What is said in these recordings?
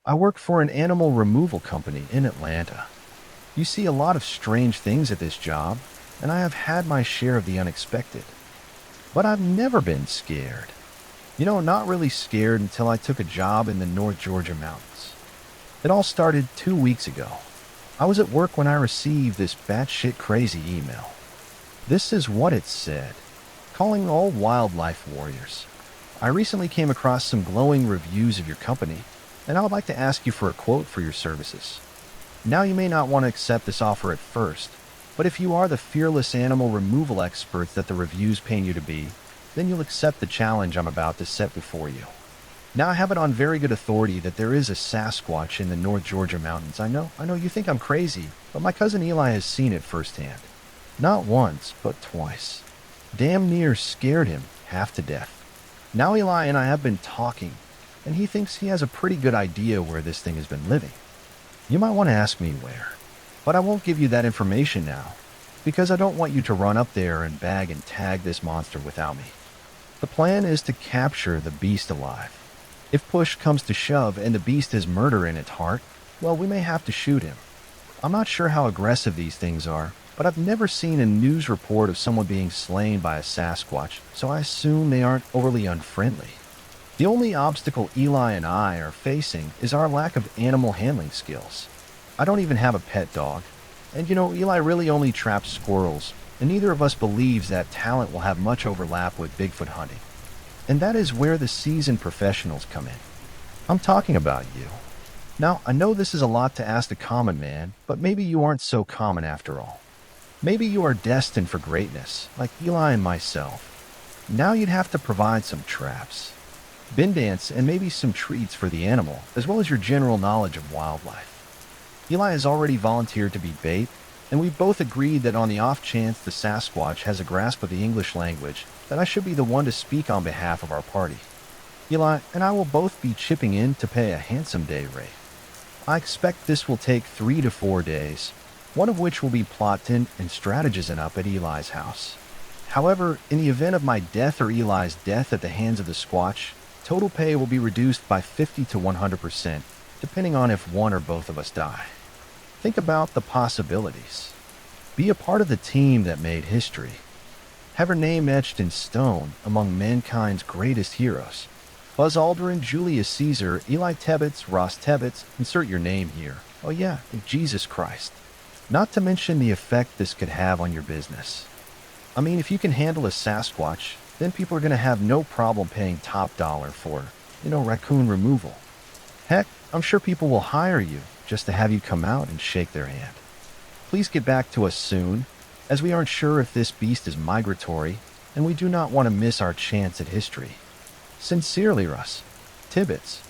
I work for an animal removal company in Atlanta. You see a lot of strange things at this job, and I have had my share of the unexpected. But I've never been scared. Not really scared until I took a job in the North Georgia mountains. It all started 2 weeks ago. I was at work when I received this batshit crazy email. This is what it said. Calling all wildlife warriors. I recently came across some glowing reviews of your company, and I would like to ask you for a quote for your services. Now, you may not want to accept this offer at first, but if you are the fearless animal removal experts that the reviews paint you to be, then you'll accept the challenge I'm about to set before you. Now, I have it on very good authority that there is a Sasquatch in the North Georgia mountains. I know you think I'm crazy, but my cousin Eli has seen it firsthand. Not once, but twice. Damn near scared him half to death. Now Eli and I have been talking, and he thinks he has a pretty good idea where this thing has been living. You might want to ask me where, but I won't give you that information now, because I don't want you to run up there and bag and tag this monster without me. The plan is to capture the beast alive. If push comes to shove and the beast has murder in its heart, well, we may have to shoot him. I'm not sure how aggressive these things are, but I've never seen a news report of someone being slain by a Sasquatch, so I assume they aren't overly unfriendly. The only obstacle Eli and I are facing is our lack of animal handling skills. I don't even have a pet dog, and Eli really only traps squirrels, and neither of us believes that talent will have much overlap with Bigfoot hunting. And that is where the seasoned professionals come in. I'm talking about you. Now, I know this is a lot to ask the common man, but maybe you aren't so common after all. Maybe you are destined for greatness, like Eli and myself. Now you'd have to provide some traps, bin dance, and maybe some treats for the animal, as well as your general knowledge of wildlife. Eli has already volunteered to be bait, and we both agreed that on the off chance the Sasquatch has a grasp of the English language, that I should be the one to speak on behalf of our party. Eli and I will both be chipping in to pay a handsome day rate. I expect this will take 3 to 4 days, one of which will be plotting and strategizing up at Eli's house. However, in the event of my death or Eli's death at the hands of the Squatch, total pay will be reduced by 50 to 100%, depending on if one or both of us die. Think about the possibilities. Be a part of the team that made history. Have her name etched in stone among mankind's greatest heroes. Buzz Aldrin, Julius Caesar, Eli Tebbets, Ross Tebbets, insert your name here. Oh yeah, Jesus Christ. Not to mention the effect this could have on your business. I mean, if you can handle a Sasquatch, then people are going to have no problem paying top dollar for, raccoon removal. Heck, I'm sure people will hire you just to have you come out and shake their hand. Please get back to us soon, as we aren't sure if this beast is migratory, and we do not want to miss our chance at history. Sincerely, Russ. Tibbets.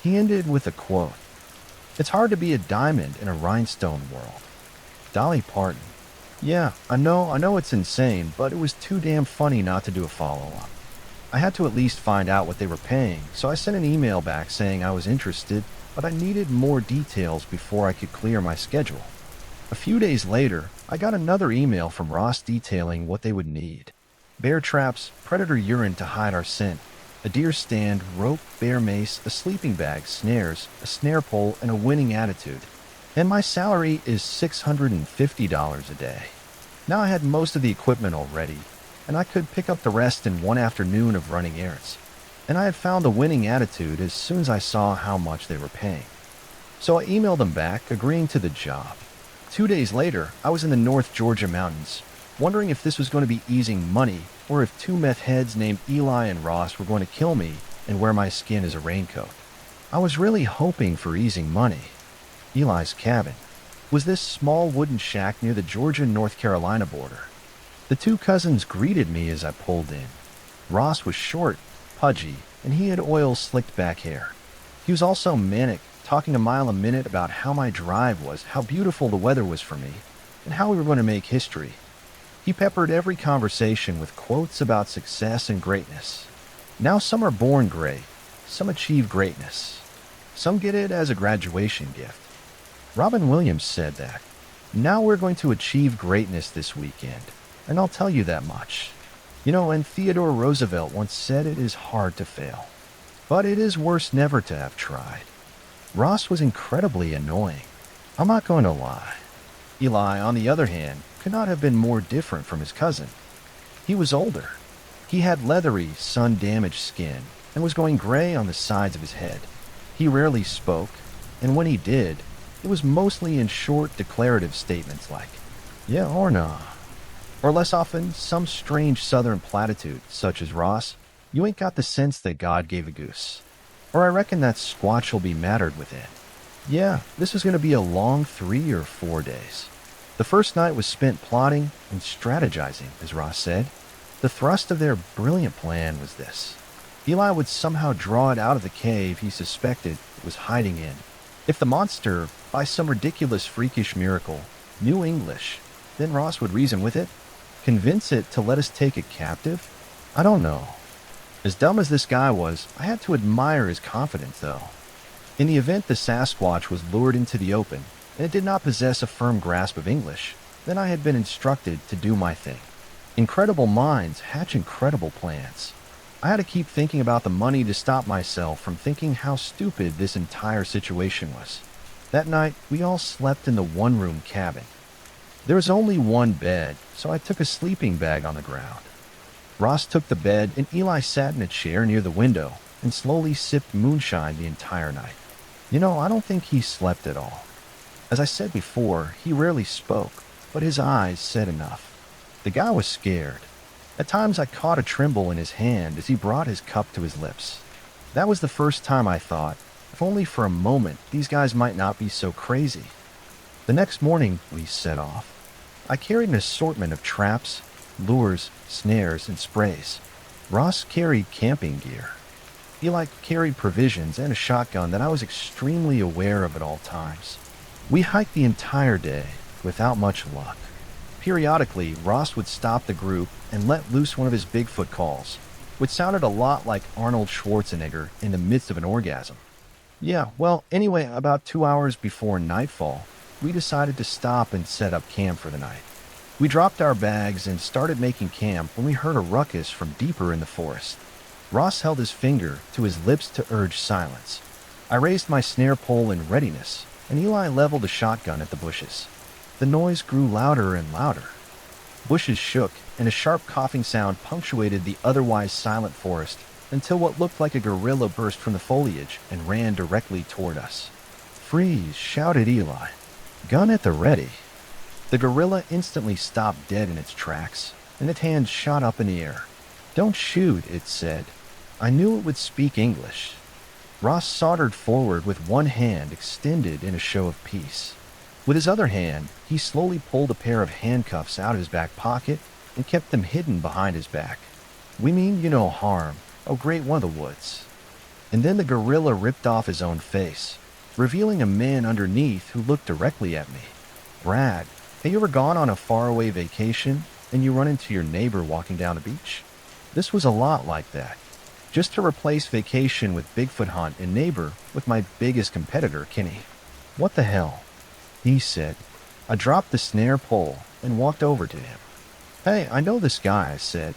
He ended with a quote. It's hard to be a diamond in a rhinestone world. Dolly Parton. Yeah, I know it's insane, but it was too damn funny not to do a follow-up. I had to at least find out what they were paying, so I sent an email back saying I was interested, but I needed more details before I could clear my schedule. A few days later, I got another email from Ross detailing what they would need. Bear traps, predator urine to hide our scent, a deer stand, rope, bear mace, a sleeping bag, snares, a snare pole, and a winning attitude. And my salary is $650 a day. Now I had most of the equipment already, and I could pick up the rest in one afternoon of running errands. And I had found the winning attitude as soon as I saw how much they were paying. So I emailed them back, agreeing to the job. 2 days later, I was in the North Georgia mountains, wondering if this was going to be easing money, or if two meth heads named Eli and Ross were going to kill me and wear my skin as a raincoat. I was really hoping for easing money. Eli's cabin was this small wooden shack near the Georgia-North Carolina border. The two cousins greeted me as I pulled in. Ross was short, pudgy, and he had oil-slicked back hair. He was also manic, talking a mile a minute about how my drive was, how beautiful the weather was for me, and how we were going to make history. He peppered every conversation with quotes about success and greatness. Now some are born great, some achieve greatness. Some get it as a graduation gift. Robin Williams said that. Now we're going to achieve greatness this weekend, and I'll tell you that much. And Theodore Roosevelt once said it is hard to fail, but it is worse never to have tried. Ross was incredibly annoying. I'm not going to lie. Eli, on the other hand, could not have been more different from his cousin. He was older. He had leathery, sun-damaged skin and was going gray on the sides of his head. He rarely spoke, and when he did, it was mostly in short, declarative statements like, yeah or nah. Or less often, some strange southern platitude, such as Ross, you ain't got the sense that God gave a goose. Or I reckon that Squatch will be mattered within. Yeah, this was going to be a long 3 or 4 days. The first night was spent plotting and strategizing, as Ross said. The thrust of their brilliant plan was this. Eli would somehow draw it out of the cave he suspected it was hiding in. If the monster, by some ridiculous freakish miracle, knew English, then Ross would reason with it, convince it to let us take it captive. I don't know. As dumb as this guy was, I had to admire his confidence, though. In the event the Sasquatch was lured into the open, and it did not possess a firm grasp of English, then I had been instructed to do my thing. Incredible minds hatch incredible plans. I had to keep thinking about the money to stop myself from thinking how stupid this entire situation was. That night, we all slept in the one-room cabin. There was only one bed, so I took a sleeping bag on the ground. Ross took the bed, and Eli sat in a chair near the window and slowly sipped moonshine the entire night. You know, I don't think he slept at all. As I said before, he rarely spoke, but his eyes said enough. The guy was scared. At times I caught a tremble in his hand as he brought his cup to his lips. That was the first time I thought, if only for a moment, these guys might not be so crazy. The next morning, we set off. I carried an assortment of traps, lures, snares, and sprays. Ross carried camping gear. Eli carried provisions and a shotgun that I was extremely aware of at all times. We hiked the entire day, without much luck. Periodically, Ross would stop the group and let loose one of his Bigfoot calls, which sounded a lot like Arnold Schwarzenegger in the midst of an orgasm. Yeah, well, anyway, about 2 hours before nightfall, we decided to stop and set up camp for the night. We dropped our bags and started making camp when we heard a ruckus from deeper in the forest. Ross held his finger to his lips to urge silence. I raised my snare pole in readiness, and Eli leveled a shotgun at the bushes. The noise grew louder and louder. Bushes shook, and a sharp coughing sound punctuated the otherwise silent forest until what looked like a gorilla burst from the foliage and ran directly toward us. "Freeze!" shouted Eli. "Gun at the ready." The gorilla instantly stopped dead in its tracks, and its hand shot up in the air. "Don't shoot," it said. I knew it would speak English. Ross sauntered forward with one hand extended in a show of peace. With his other hand, he slowly pulled a pair of handcuffs out of his back pocket and kept them hidden behind his back. "We mean you no harm. Oh, great one of the woods." And then the gorilla ripped off his own face, revealing a man underneath who looked directly at me. "Brad, have you ever gone on a faraway vacation and you run into your neighbor walking down the beach?" This was a lot like that. Just to replace vacation with Bigfoot hunt and neighbor with my biggest competitor, Kenny. "What the hell?" he said. I dropped the snare pole and walked over to him. "Hey, I know this guy," I said.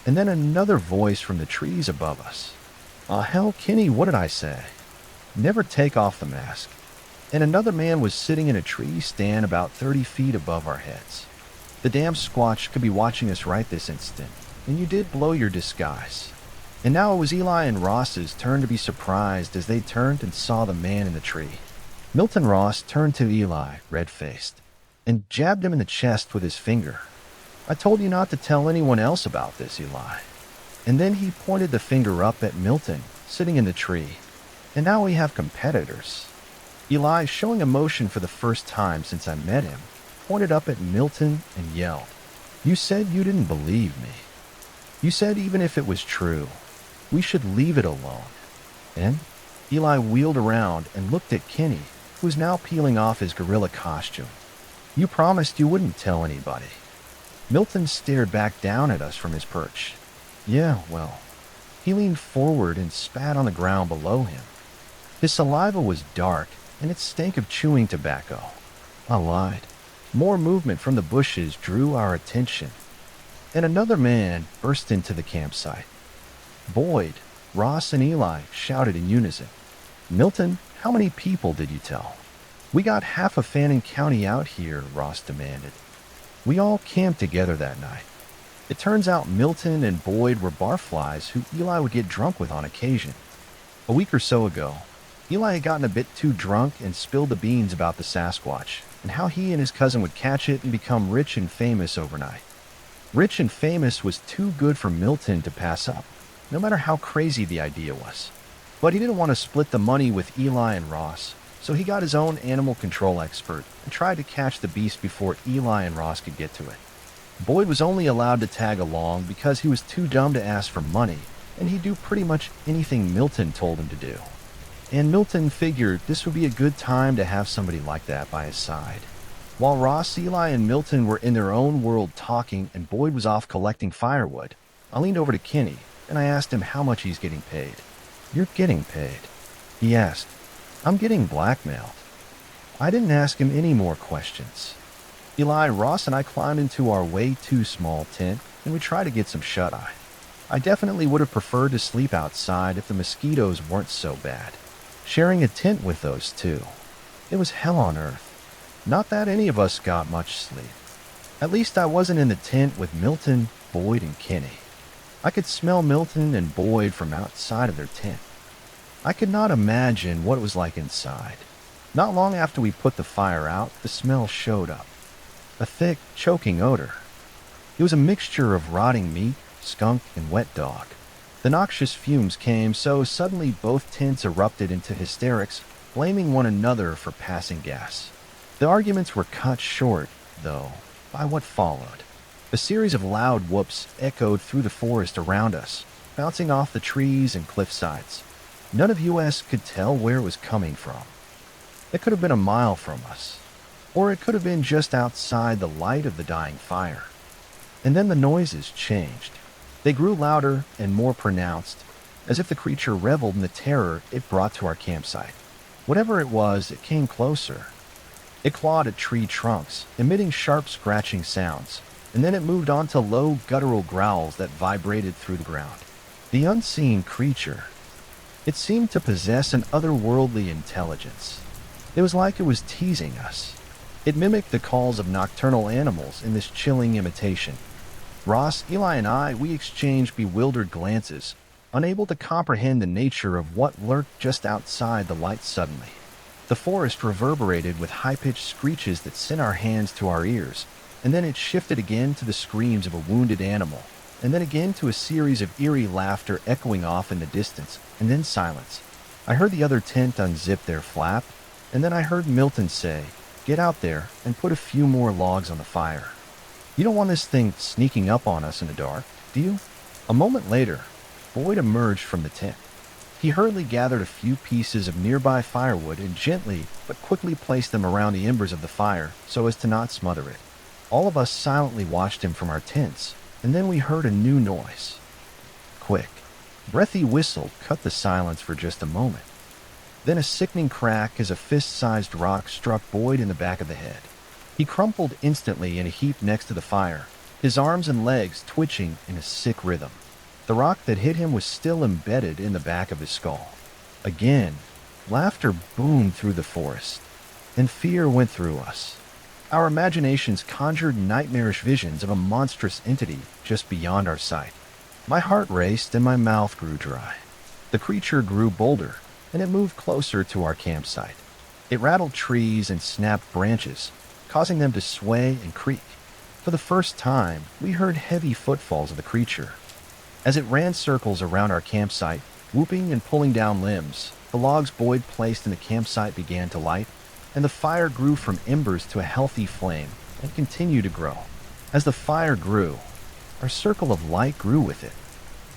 And then another voice from the trees above us. Hell, Kenny, what did I say? Never take off the mask." And another man was sitting in a tree stand about 30 feet above our heads. The damn Squatch could be watching us right this instant, and you did blow your disguise. And now it was Eli and Ross's turn to be surprised as they turned and saw the man in the tree. Milton Ross turned to Eli, red-faced, and jabbed him in the chest with his finger. "I told you not to tell anyone else about this, Eli." And then he pointed the finger up at Milton, sitting in the tree. "And now we have competitors." Eli, showing emotion for the first time since I met him, pointed up at Milton and yelled, "You said you didn't believe me. You said even if it was true, we should leave it alone." And Eli wheeled around and looked at Kenny, who was now peeling off his gorilla costume. "You promised you wouldn't tell anybody." Milton stared back down at us from his perch. "Yeah, well." He leaned forward and spat on the ground below him. His saliva was dark, and it stank of chewing tobacco. I lied. More movement from the bushes drew our attention, and another man burst into the campsite. "Boyd!" Ross and Eli shouted in unison. Milton How many people did you tell? We got half of Fannin County out here, Ross demanded. We all camped together that night. It turns out Milton and Boyd were barflies who Eli would get drunk with on occasion. A week or so ago, Eli had gotten a bit too drunk and spilled the beans about the Sasquatch and how he and his cousin would catch it and become rich and famous overnight. Rich and famous was too good for Milton to pass up, no matter how crazy the idea was. But he didn't want to split the money with Eli and Ross, so he got his own animal control expert and tried to catch the beast before Eli and Ross could get to it. Boyd was only allowed to tag along because he was too dumb to ask for money, and he'd do pretty much anything Milton told him to do. And Milton figured this would be a good time to have somebody like that by his side. While Ross, Eli, and Milton were in their own world talking and Boyd was off collecting firewood, I leaned over to Kenny and I asked him how much he's getting paid. "You're getting paid?" he asked. "I'm getting blackmailed." I didn't ask him any more questions. Eli, Ross, and I climbed into our way too small tent and we tried to get some shut-eye. I definitely would have preferred to sleep outside if the mosquitoes weren't so bad. Sharing a tent with those two, it was hell on earth. Not that any of us got much sleep. At least I wasn't in the tent with Milton, Boyd, and Kenny. I could smell Milton and Boyd from outside of their tent. I could not imagine what it was like inside. Not long after we put the fire out, the smell showed up. A thick, choking odor. It was a mixture of rotting meat, skunk, and wet dog. The noxious fumes came, so suddenly both tents erupted into hysterics, blaming one another for passing gas. The arguments were cut short, though, by what followed. A series of loud whoops echoed through the forest around us, bouncing off the trees and cliff sides. None of us could tell where it was coming from. It could have been a mile from us, or it could have been just outside the light of the dying fire. And then the noises changed. They grew louder and more pronounced, as if the creature reveled in the terror it brought to our campsite. Whatever it was, it came closer. It clawed at tree trunks, emitting sharp scratching sounds, and then it moved on to low guttural growls that vibrated through the ground. The unseen creature. It seemed to possess an otherworldly intelligence. It was like it was teasing us. It mimicked the calls of nocturnal animals in this chilling imitation. Ross, Eli, and I, we exchanged bewildered glances, unable to comprehend the nature of what lurked just outside the light suddenly. The forest reverberated with high-pitched screeches that sent our hands to our ears, and then it shifted again to the screams of a wounded animal, and then again to a series of eerie laughter echoing off in the distance, and then silence. I heard the other tent unzip their flap, and then I heard Milton say, "Get out there and put a few more logs on the fire. You don't want this thing sneaking up on us in the dark, do you?" A moment later, Boyd emerged from the tent. He hurriedly gathered a few pieces of nearby firewood and gently but quickly placed them around the embers of the fire so as to not smother it. All of us silently watched him from our tents, and then we heard a new noise. Quick, breathy whistle cut the silence for just a moment. Then a sickening crack as a fist-sized rock struck Boyd in the back of the head. He crumpled instantly in a heap next to the fire, his arms and legs twitching in a sick rhythm. The rock that hit him was still embedded in the back of his skull. Again, laughter boomed through the forest, and fear went through us. Our imaginations conjured nightmarish visions of a monstrous entity just beyond our sight. My heart raced and my mouth grew dry. The creature grew bolder, and it moved closer to our campsite. It rattled trees and snapped branches, causing them to sway and creak. For the first time, we heard heavy footfalls of the creature. As it ran circles around our campsite, whooping and pulling down limbs, the logs Boyd placed in the campsite began to light, and the fire grew from embers to a healthy flame and continued to grow. As the fire grew, our circle of light grew with it.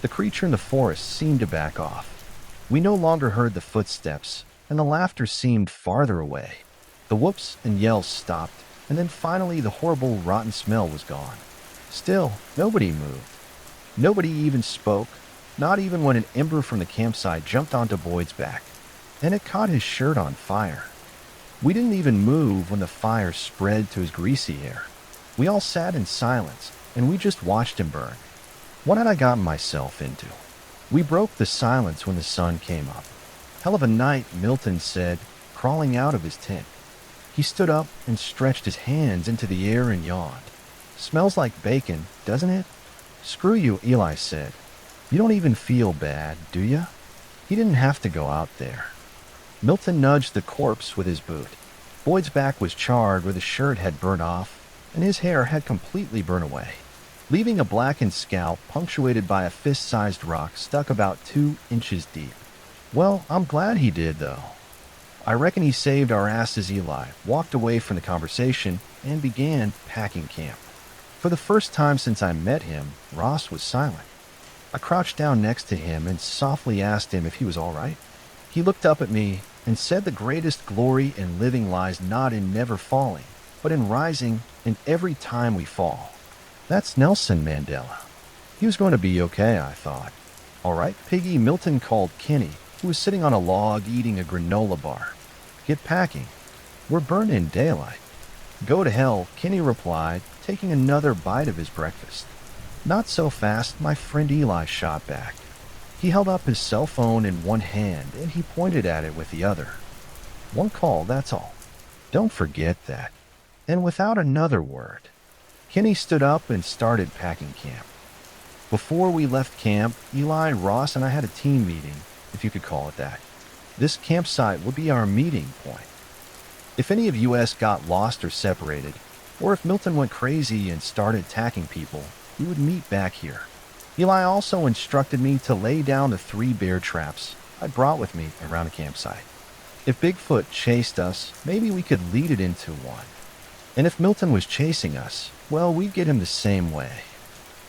The creature in the forest seemed to back off. We no longer heard the footsteps, and the laughter seemed farther away. The whoops and yells stopped, and then finally the horrible rotten smell was gone. Still, nobody moved. Nobody even spoke, not even when an ember from the campsite jumped onto Boyd's back, and it caught his shirt on fire. We didn't even move when the fire spread to his greasy hair. We all sat in silence, and we just watched him burn. What had I gotten myself into? We broke the silence when the sun came up. Hell of a night, Milton said, crawling out of his tent. He stood up and stretched his hands into the air and yawned. Smells like bacon, doesn't it? Screw you, Eli said. You don't even feel bad, do you? He didn't have to go out there. Milton nudged the corpse with his boot. Boyd's back was charred where the shirt had burnt off, and his hair had completely burned away, leaving a blackened scalp punctuated by a fist-sized rock stuck about 2 inches deep. Well, I'm glad he did, though. I reckon he saved our asses. Eli walked away from the conversation and began packing camp. For the first time since I met him, Ross was silent. I crouched down next to him and softly asked him if he was all right. He looked up at me and said the greatest glory in living lies not in never falling, but in rising in every time we fall. That's Nelson Mandela. He was going to be okay, I thought. All right, Piggy, Milton called Kenny, who was sitting on a log eating a granola bar. Get packing. We're burning daylight. Go to hell, Kenny replied, taking another bite of his breakfast. Not so fast, my friend, Eli shot back. He held up his cell phone in one hand and he pointed at it with the other. One call, that's all. Don't forget that. And without another word, Kenny stood up and started packing camp. Before we left camp, Eli, Ross, and I had a team meeting, if you could call it that. This campsite would be our meeting point. If any of us got lost or separated, or if Milton went crazy and started attacking people, we would meet back here. Eli also instructed me to lay down the 3 bear traps I brought with me around the campsite. If Bigfoot chased us, maybe we could lead it into one. And if Milton was chasing us, well, we'd get him the same way.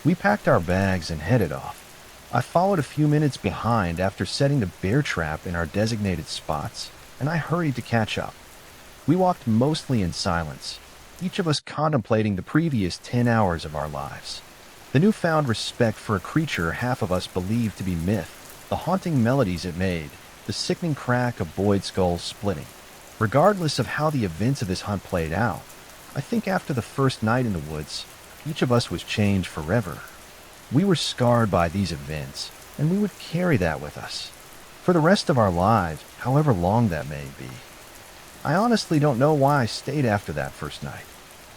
We packed our bags and headed off. I followed a few minutes behind after setting the bear trap in our designated spots, and I hurried to catch up. We walked mostly in silence, each of us contemplating the previous 10 hours of our lives. The newfound respect for a creature half of us believed to be myth, the haunting melodies it made, the sickening crack of Boyd's skull splitting. Regardless of how the events of this hunt played out, I think after the first night in the woods, each of us was changed forever. We were scarred by these events, and we would carry that with us for the rest of our lives, however long that may be. I honestly don't know why I stayed after that first night.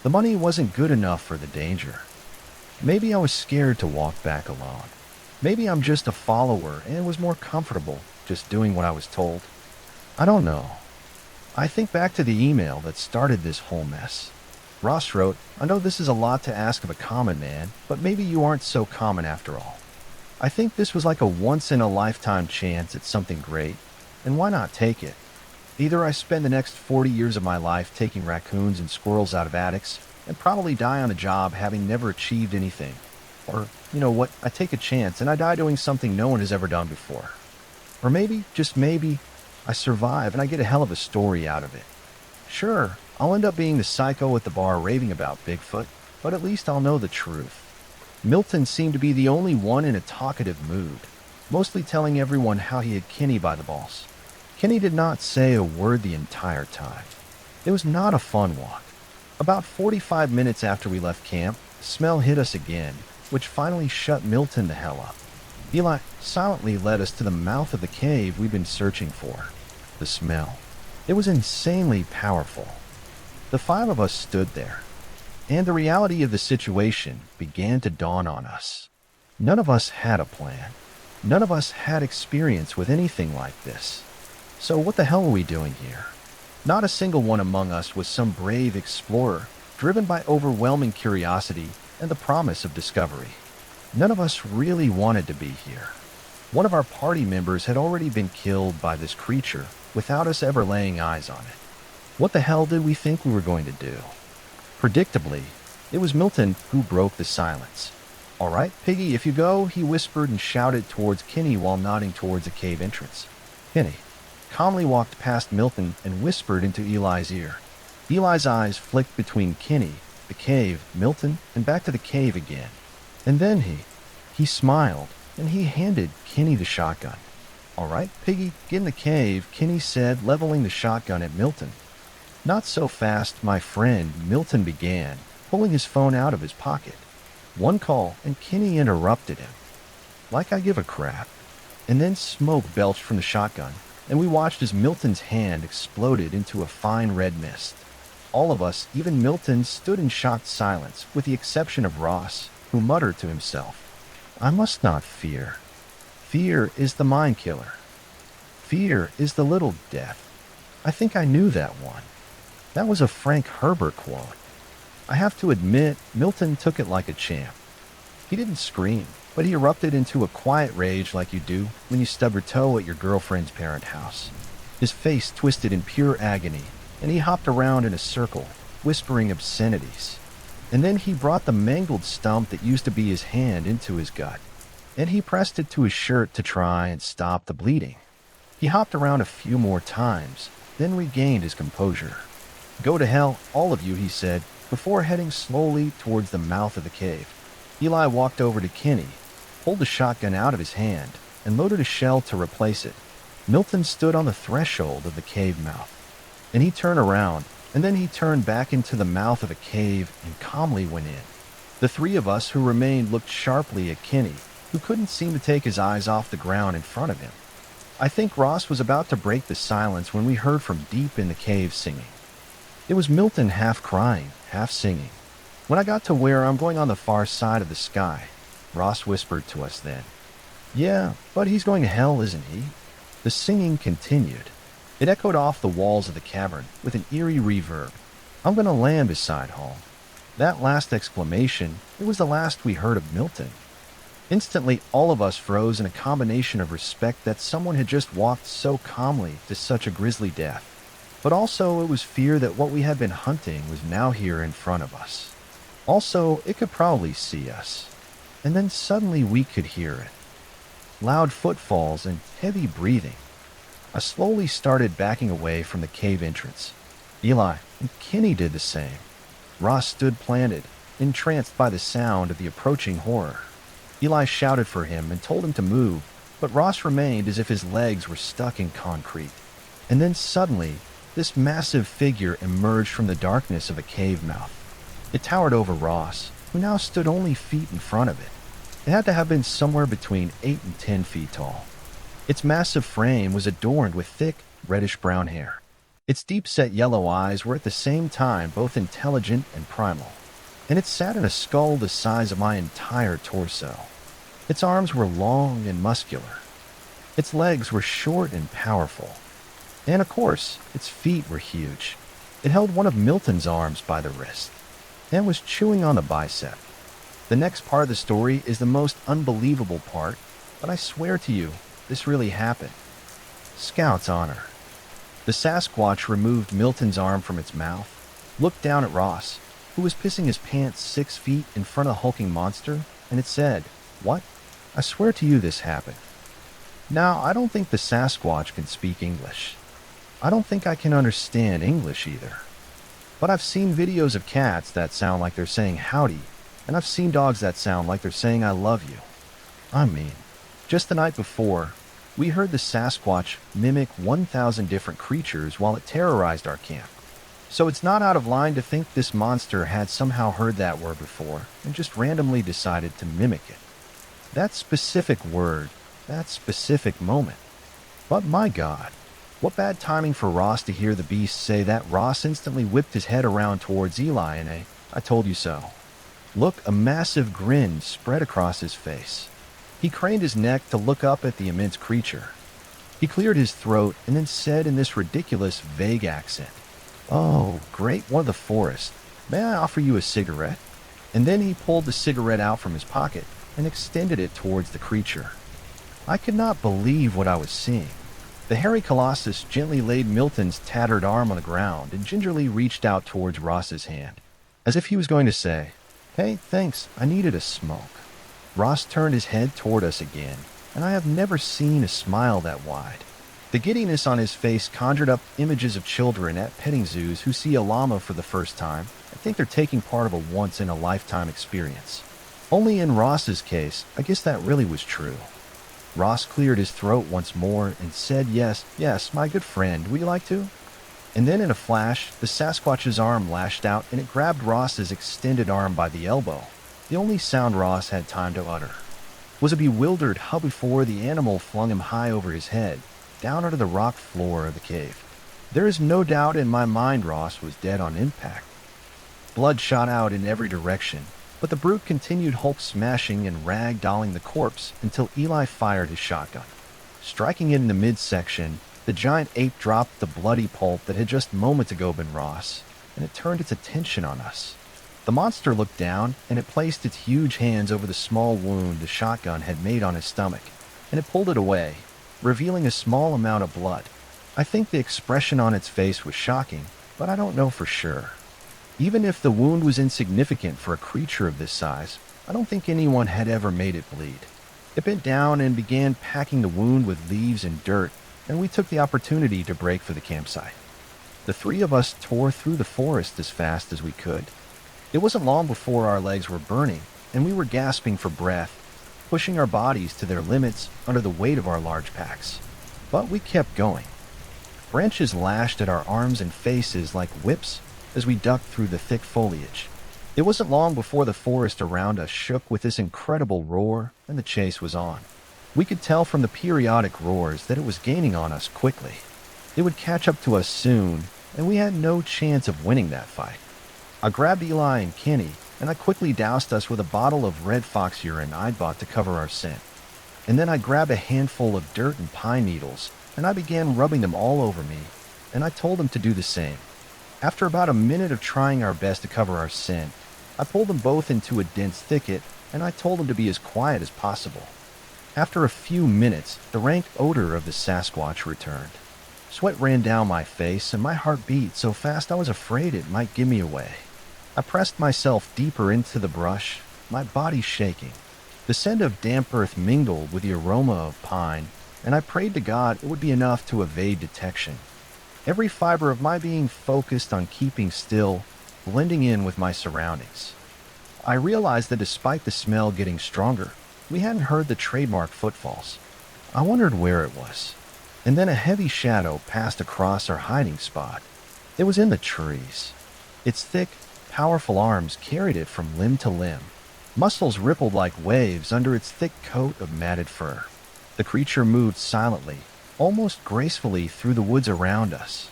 The money wasn't good enough for the danger. Maybe I was scared to walk back alone. Maybe I'm just a follower and was more comfortable just doing what I was told. I don't know. I think back to the email that started this whole mess. Ross wrote, I know this is a lot to ask of a common man, but maybe you aren't so common after all. I think this was like a once-in-a-lifetime chance at something great, and why not take it? Either I spend the next 40 years of my life taking raccoons and squirrels out of attics, and probably die on the job having never achieved anything. Or, you know what, I take a chance and I die doing something no one has ever done before. Or maybe, just maybe, I survive and I get a hell of a story out of it. Sure, I'll end up being the psycho at the bar raving about Bigfoot, but at least I'll know the truth. Milton seemed to be the only one in a talkative mood, mostly telling everyone how he had Kenny by the balls. Kenny did not say a word the entire time. It was not a fun walk. About 45 minutes after we left camp, the smell hit us again, which finally shut Milton the hell up. Eli silently led us to the mouth of the cave we'd been searching for. The smell. It was insanely powerful. The 5 of us stood there, and the reality of the situation began to dawn on us. None of us had a plan. None of us had experience with anything like this. So what the hell were we doing here? Not a single one among us was some brave explorer, driven by overwhelming curiosity and the promise of discovery. None of us really wanted to be here. One of our party members had already been killed by this creature without us ever laying eyes on it. What the hell did we think we were going to do? Predictably, it was Milton who broke the silence. All right, Piggy, if you go, he whispered and shouted towards Kenny while nodding towards a cave entrance. Kenny calmly walked past Milton and whispered into Eli's ear. Eli's eyes flicked between Kenny, the cave, Milton, and back to the cave again. And then he smiled, and he handed Kenny the shotgun. All right, Piggy, get in the cave, Kenny said, leveling the shotgun at Milton. Not so fast, my friend, Milton began, pulling his phone out of his pocket. One call, and Kenny interrupted him. Like I give a crap. And then smoke belched from the shotgun, and we watched as Milton's hand exploded into a fine red mist. All of us, even Milton, stood in shocked silence, with the exception of Ross, who muttered to himself, "I must not fear. Fear is the mind killer. Fear is the little death." I think I knew that one. That was a Frank Herbert quote. I have to admit, Milton took it like a champ. He didn't scream, but he erupted into a quiet rage like you do when you stub your toe at your girlfriend's parent house. His face twisted in pure agony, and he hopped around in a circle, whispering obscenities. And then he brought the mangled stump that used to be his hand into his gut, and he pressed it to his shirt to try and stop the bleeding. He hopped around a few more times, then regained his composure. "Go to hell, all of you," he said, before heading slowly towards the mouth of the cave. Eli walked over to Kenny, pulled the shotgun out of his hand, and loaded a shell to replace it. Milton stood on the threshold of the cave mouth, and he turned around, and then he turned back into the mouth of the cave and calmly went in. The three of us who remained looked sharply at Kenny, who couldn't seem to take his eyes off the ground in front of him. I think Ross was about to break the silence when we heard from deep in the cave singing. It was Milton, half crying, half singing. "When I got to where I'm going on the far side of the sky," Ross whispered to us then. "Yeah, but he's going to hell, isn't he?" The singing continued. It echoed off the walls of the cavern with an eerie reverb. "I'm going to land beside home." That last exclamation, it was the last we heard of Milton. Instantly, all of us froze in a combination of respect that someone had just walked so calmly to such a grisly death. But also, it was fear that what we had been hunting was now here in front of us. Also, it could probably see us. And then suddenly we could hear it. Loud footfalls and heavy breathing. I slowly started backing away from the cave entrance. Eli and Kenny did the same. Ross stood planted, entranced by the sound of the approaching horror. Eli shouted for him and told him to move, but Ross remained as if his legs were stuck in concrete. And then suddenly, this massive figure emerged from the darkness of a cave mouth. It towered over Ross, who now stood only feet in front of it. It had to have been somewhere between 8 and 10 feet tall. Its massive frame was adorned with thick, reddish-brown hair. Its deep-set yellow eyes were at the same time both intelligent and primal, and it sat in a skull the size of my entire torso. Its arms were long and muscular. Its legs were short and powerful. And of course, its feet were huge. It held one of Milton's arms by the wrist and was chewing on the bicep. The next part of the story is the most unbelievable part, but I swear to you, this really happened. Scout's honor. The Sasquatch removed Milton's arm from its mouth, looked down at Ross, who was pissing his pants 6 feet in front of the hulking monster, and it said, "What? I swear to you this happened." Now, I don't think the Sasquatch can speak English. I don't think I can understand English either. But I've seen videos of cats that sound like they're saying howdy, and I've seen dogs that sound like they're saying I love you. I mean, just the night before, we heard the Sasquatch mimic 1,000 different creatures while it terrorized our camp. So it's not out of line to think this monster had somehow heard that word before and just randomly decided to mimic it. That specific word, that specific moment. But my God, what bad timing for Ross to hear the beast say that. Ross instantly whipped his head around towards Eli in a "I told you so" look. A massive grin spread across his face. He craned his neck to look up at the immense creature. He cleared his throat and then said in this ridiculous, vague accent, "Oh, great one of the forest, may I offer you a cigarette?" And then he pulled the cigarette out from his pocket and extended it towards the creature. I could not believe what I was seeing. The hairy colossus gently laid Milton's tattered arm on the ground and gingerly reached out towards Ross's hand, as if he was going to say, "Hey, thanks, I needed a smoke." Ross turned his head toward us again, and I have never seen a smile that wide. The giddiness on his face conjured up images of children at petting zoos who see a llama for the first time and think they're taking part of a once-in-a-lifetime experience. Only in Ross's case, I guess that really was true. Ross cleared his throat once more and said, "Yes, yes, my good friend, would you like to?" And then in a flash, the Sasquatch's arm lashed out and it grabbed Ross's extended arm by the elbow. The only sound Ross had time to utter was a bewildered "huh" before the animal flung him high over his head, down onto the rock floor of the cave. There is no doubt in my mind Ross was dead on impact. Blood shot out in every direction, but the brute continued Hulk smashing and rag-dolling the corpse until Eli fired his shotgun. Striking it in the midsection, the giant ape dropped the bloody pulp that had just moments ago been Ross, and it turned its attention on us. The monster looked down, and it placed its huge hands over the small wound the shotgun had made on his stomach, and it pulled it away, revealing a small amount of blood. I think the expression on its face was shocking, but I don't know for sure. Even if the wound was insignificant for a creature of this size, I don't think anyone had ever made it bleed. It bent down and began packing the wound with leaves and dirt, and we took the opportunity to break for the campsite. The three of us tore through the forest as fast as we could. It wasn't long before our legs were burning, and we were gasping for breath, pushing our bodies to their limits under the weight of our large packs. But we kept going. Branches lashed at our arms and faces like whips as we ducked through the thick foliage. It wasn't long before the forest around us shook with this incredible roar, and the chase was on. We could tell from the periodic roars that it was gaining on us quickly. It would catch up to us soon, and we had no chance of winning that fight. I grabbed Eli and Kenny, and I quickly doused us with a bottle of Red Fox urine I'd bought to cover our scent. And then I grabbed a handful of dirt and pine needles, and I began rubbing them all over me, and I told them to do the same. After about a minute of trying our best to cover our scent, I pulled them both into a dense thicket, and I told them to be as quiet as possible. After a few minutes, the rank odor of the Sasquatch returned. Sweat ran down my face, and my heart beat so fast I was afraid it might give me away. I pressed myself deeper into the brush, my body shaking. The scent of damp earth mingled with the aroma of pine, and I prayed to God it would be enough to evade detection. Every fiber of my being focused on keeping still, blending in with my surroundings. I realized that despite the smell getting stronger, we hadn't heard the trademark footfalls. I wondered where it was. And then a heavy shadow passed across our hiding spot. It was in the trees. Its thick, powerful arms carried it from limb to limb. Muscles rippled like waves under its thick coat of matted fur. The creature moved silently, almost gracefully through the woods around us.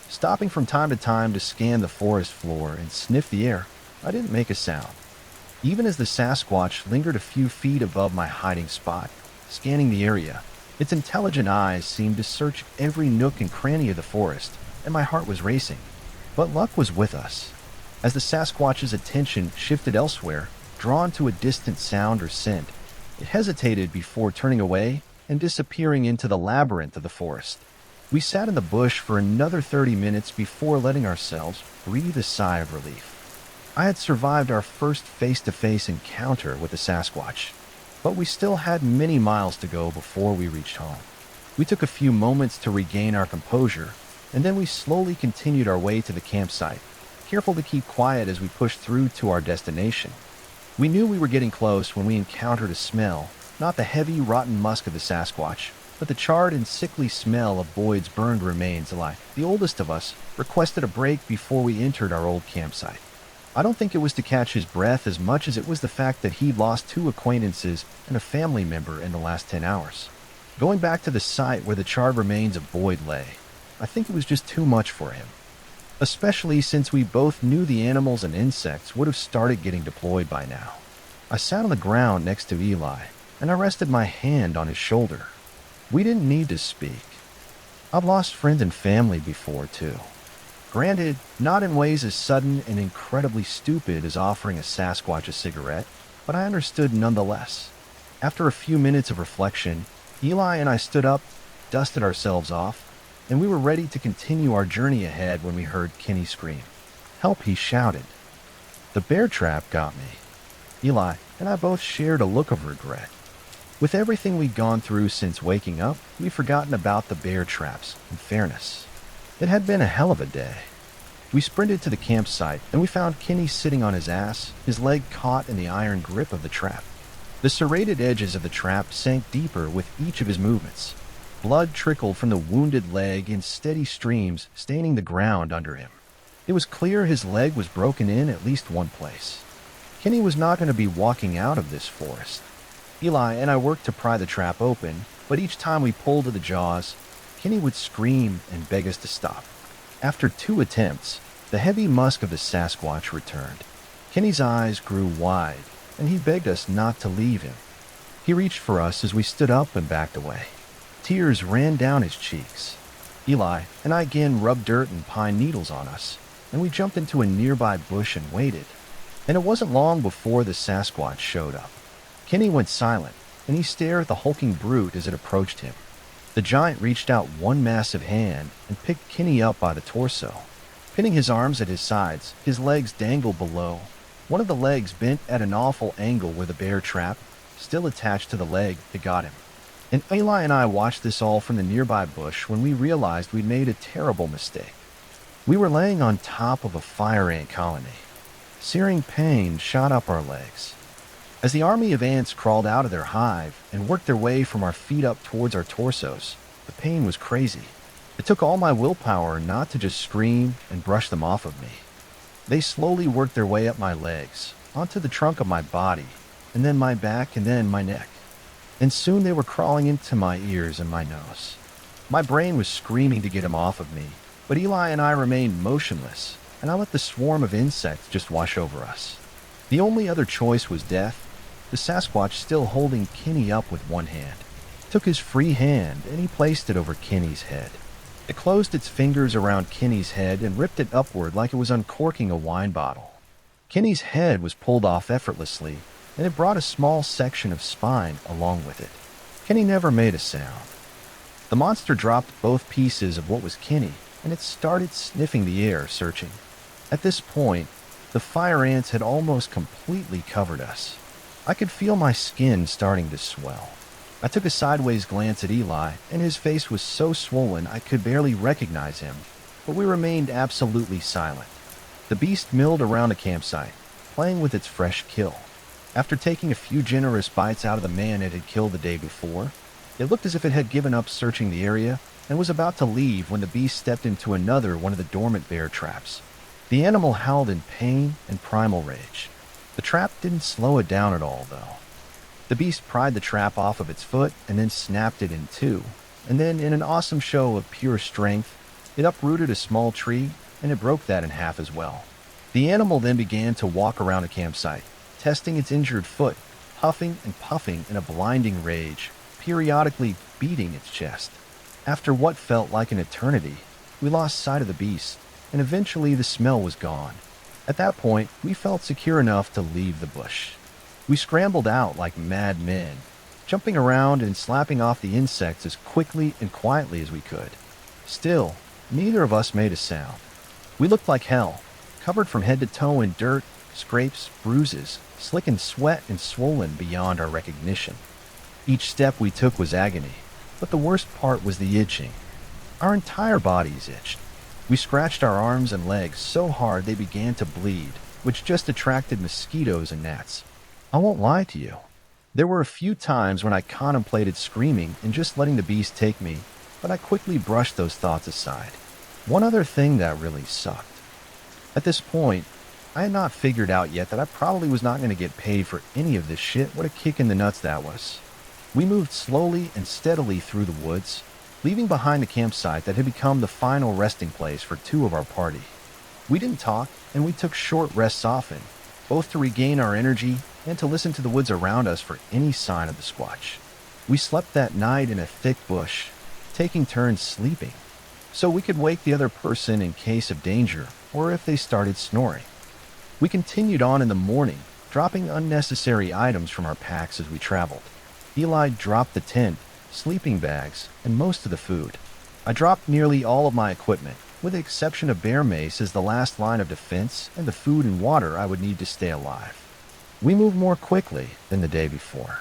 Stopping from time to time to scan the forest floor and sniff the air, I didn't make a sound. Even as the Sasquatch lingered a few feet above my hiding spot, scanning the area, its intelligent eyes seemed to search every nook and cranny of the forest, and my heart was racing. But luck was with us. As the Sasquatch's attention shifted elsewhere, drawn to a distant sound or scent, it hesitated before turning away and disappearing into the labyrinth of the forest. We sat in the bush for another 30 minutes before letting ourselves breathe a sigh of relief. I had survived our first face-to-face encounter with the Sasquatch, but we still had many miles to go before we reached home. We took a few moments to regain our composure, and then we slowly continued our way to the campsite, careful to keep quiet as we pushed through to our destination. We knew we were getting close when we encountered a smell, not the heavy, rotten musk of the Sasquatch, but the charred and sickly smell of Boyd's burned remains. Eli, the oldest of us, requested a break before we entered our old campsite. I don't think it was to catch his breath as much as it was the fact that he'd lost 2 acquaintances and a family member in the last 10 hours. Going back to the site where the charred remains of Boyd lay, I think it was just too much for him. Especially since we both knew the animals and insects would have started getting deployed by now. I sat on the ground next to Eli, and I rested my hand on his shoulder. We didn't need to speak. I've lost friends and family before, too. Granted, not in ways as sudden and incredibly stupid as offering a Sasquatch a cigarette, but I understood nonetheless. After a few minutes of reflection, Eli and I stood up, dusted ourselves off, and we were ready to continue our journey ahead when we heard Kenny scream. "Help!" he shouted. The bear trap got me. Eli and I both shared a look of regret. With everything we'd gone through since waking up, we'd forgotten about the bear traps, in fairness. It had been a hell of a day. We sprinted to the campsite, and we found Kenny sitting on his ass, his leg caught in the iron grip of the trap. The serrated edges of the trap sank deeper with each of his movements. Blood trickled from the wounded leg in steady streams, staining the ground under him. It was clear his leg was broken in at least one place. Kenny was not going to be walking out of this forest. Eli and I worked to pry the trap open, but each time we pulled at the jaws, Kenny would scream and beg us to stop. After 2 attempts, the heavy musk of the Sasquatch returned. Kenny's eyes grew wide, and he begged us not to leave him. He reached for us as we stood up and backed away. Tears ran down his cheeks. Eli and I again rubbed dirt and pine needles on us, and we jumped into a nearby bush and waited. And it wasn't long before the Sasquatch showed up. Kenny went silent, and he stared at the hulking brute as it approached him. The giant reached out one massive hand and picked Kenny up by the torso. Pinning his arms at his sides, his legs dangled below. One of the legs bent at an awful angle where the bear trap, still attached to the leg, had got him. And Eli and I watched this all from the nearby bush when we realized we'd made a terrible mistake. We were laying on top of a fire ant colony. Searing pain shot up our legs. As the army of ants crawled out of their hive and worked their way from our feet up towards our torsos, the pain was crazy. It took all my willpower not to just scream and brush them off of me. They slowly worked their way up my legs, onto the trunk of my body, and then my back and then my neck. And soon they were crawling into my ears and my nose. My brain was screaming to get him off of me, but Eli and I remained motionless, and I let the swarm of insects just wash over us. The only other choice was death. The Sasquatch, still holding Kenny up with one hand, took his free hand and he placed it over Kenny's head. It closed its fingers around Kenny's head and ripped it upward like it was uncorking a wine bottle. Kenny's head was pulled off effortlessly, and it brought a small section of spine along with it. Kenny never made a sound. The monster dropped both pieces of what was Kenny, and it started sniffing the air, searching. At this point, the fire ants had almost completely covered us. I could feel my skin starting to swell. I took a sideways glance at Eli, and his face was so swollen I could barely recognize him, but we remained absolutely silent. The beast milled around the campsite, playing with its fresh kill. After taking a few generous bites out of the man it had killed the day before, it looked as if it had given up searching the area and was about to leave when the beast stepped into another one of the dormant bear traps. The animal howled in pain and primal rage. The trap didn't slow it down at all, though. The beast pried the trap off of its foot and then snapped it in two, and then, in an awesome show of pure strength, it uprooted a small tree and it broke that in half as well. The animal then began to walk around the campsite, testing its injured foot, huffing and puffing in a blinding rage, periodically beating its chest. After what felt like an eternity, we lost sight of the beast, and eventually the smell was gone. At that point, we felt secure enough to leave the bush. We scrambled out like mad men, jumping around and slapping off the insects as quickly and quietly as we could. Still, neither of us made a sound. We looked like hell, covered from head to toe in dirt, scrapes, bruises, slick in sweat and swollen beyond our recognition. Each step we took was agony, but the worst part was the itching. Our entire bodies itched. We scratched our arms and legs so hard they began to bleed, which just attracted mosquitoes and gnats. I won't lie to you. There were a few times when I contemplated screaming and just letting the beast take me, but I quickly brushed those thoughts aside. One other thing that really sucked. At this point, I had not figured out yet that I probably was not going to get paid for any of this shit. What a kick in the nuts that was. We moved slowly and steadily through the woods, leaving behind the campsite that had become the final resting place for 2 of our party. We didn't talk, and we took short rests often, both to regain our energy and to listen to the woods around us for any sign of the Squatch. We slept that night in a thick bush, taking turns sleeping, so we could wake the other person in case of danger or if they started snoring. We continued on in the morning, dropping unnecessary items from our packs as we traveled. Eli dropped the tent, sleeping bags, and most of the food. I dropped nearly all of my equipment, with the exception of bear mace as the last line of defense and the food and water I would need to stay alive. We moved more quickly than the day before,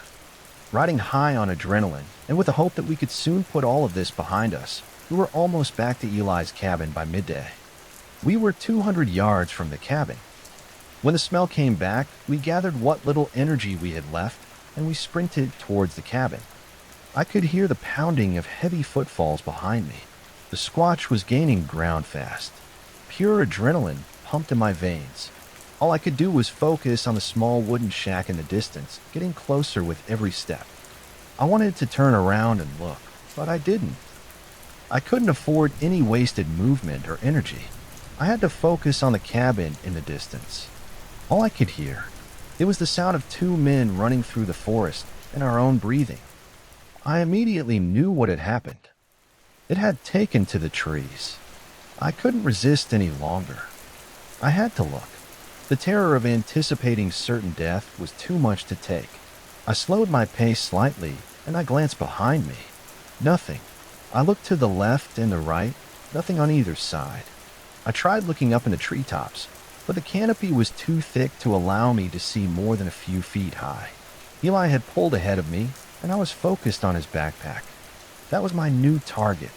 riding high on adrenaline, and with the hope that we could soon put all of this behind us. We were almost back to Eli's cabin by midday. We were 200 yards from the cabin. When the smell came back, we gathered what little energy we had left, and we sprinted towards the cabin. I could hear the pounding of heavy footfalls behind me. The Squatch was gaining ground fast. Pure adrenaline pumped in my veins. All I could do was focus on the small wooden shack in the distance, getting closer with every step. I wanted to turn around and look, but I didn't. I couldn't afford any wasted movement or energy. I had to focus on the cabin in the distance. All I could hear, it was the sound of two men running through the forest and our own breathing. I immediately knew what had happened. It had taken to the trees. I couldn't resist any longer. I had to look. The terror of anticipating certain death was too much to take. I slowed my pace slightly and I glanced behind me. Nothing. I looked to the left and the right, nothing on either side. I tried looking up in the treetops, but the canopy was too thick to allow me to see more than a few feet high. Eli had pulled ahead of me, and I was focused on his backpack. That was my new target.